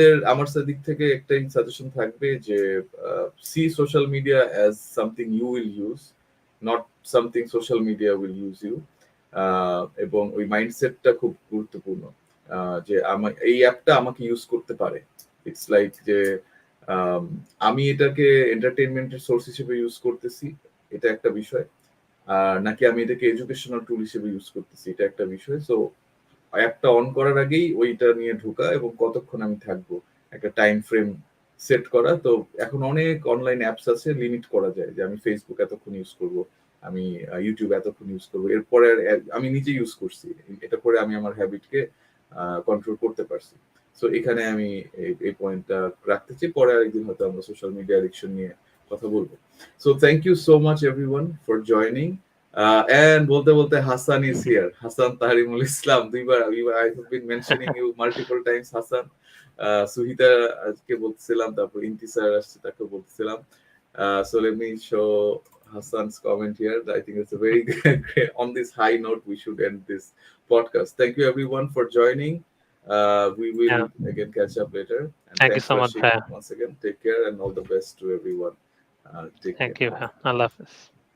দিক থেকে একটাই সাজেশন থাকবে যে see social media as something you will use, not something social media will use you. এবং ওই মাইন্ডসেটটা খুব গুরুত্বপূর্ণ, যে আমার এই অ্যাপটা আমাকে ইউজ করতে পারে। ইটস লাইক যে আম, আমি এটাকে এন্টারটেনমেন্টের সোর্স হিসেবে ইউজ করতেছি, এটা একটা বিষয়। আর নাকি আমি এটাকে এডুকেশনাল টুল হিসেবে ইউজ করতেছি, এটা একটা বিষয়। সো অ্যাপটা অন করার আগেই ওইটা নিয়ে ঢোকা, এবং কতক্ষণ আমি থাকবো একটা টাইম ফ্রেম সেট করা। তো এখন অনেক অনলাইন অ্যাপস আছে, লিমিট করা যায় যে আমি ফেসবুক এতক্ষণ ইউজ করব, আমি ইউটিউব এতক্ষণ ইউজ করবো। এরপরে আমি নিজে ইউজ করছি, এটা করে আমি আমার হ্যাবিটকে কন্ট্রোল করতে পারছি। সো এখানে আমি এই পয়েন্টটা রাখতে চাই, পরে আরেকদিন হয়তো আমরা সোশ্যাল মিডিয়া অ্যাডিকশন নিয়ে কথা বলবো। So thank you so much everyone for joining. And বলতে বলতে Hassan is here. Hassan Tahrimul Islam. দুইবার I have been mentioning you multiple times, Hassan. সুহিতা আজকে বলতেছিলাম, তারপর ইন্তিসার আসছে তাকে বলতেছিলাম। So let me show Hassan's comment here. I think it's a very great. On this high note, we should end this podcast. Thank you everyone for joining. We will Yeah. again catch up later. And Thank you thanks, so much, Rashik, Bhaiya. once again. Take care and all the best to everyone. Take care. Thank you, Bhaiya. Allah Hafiz.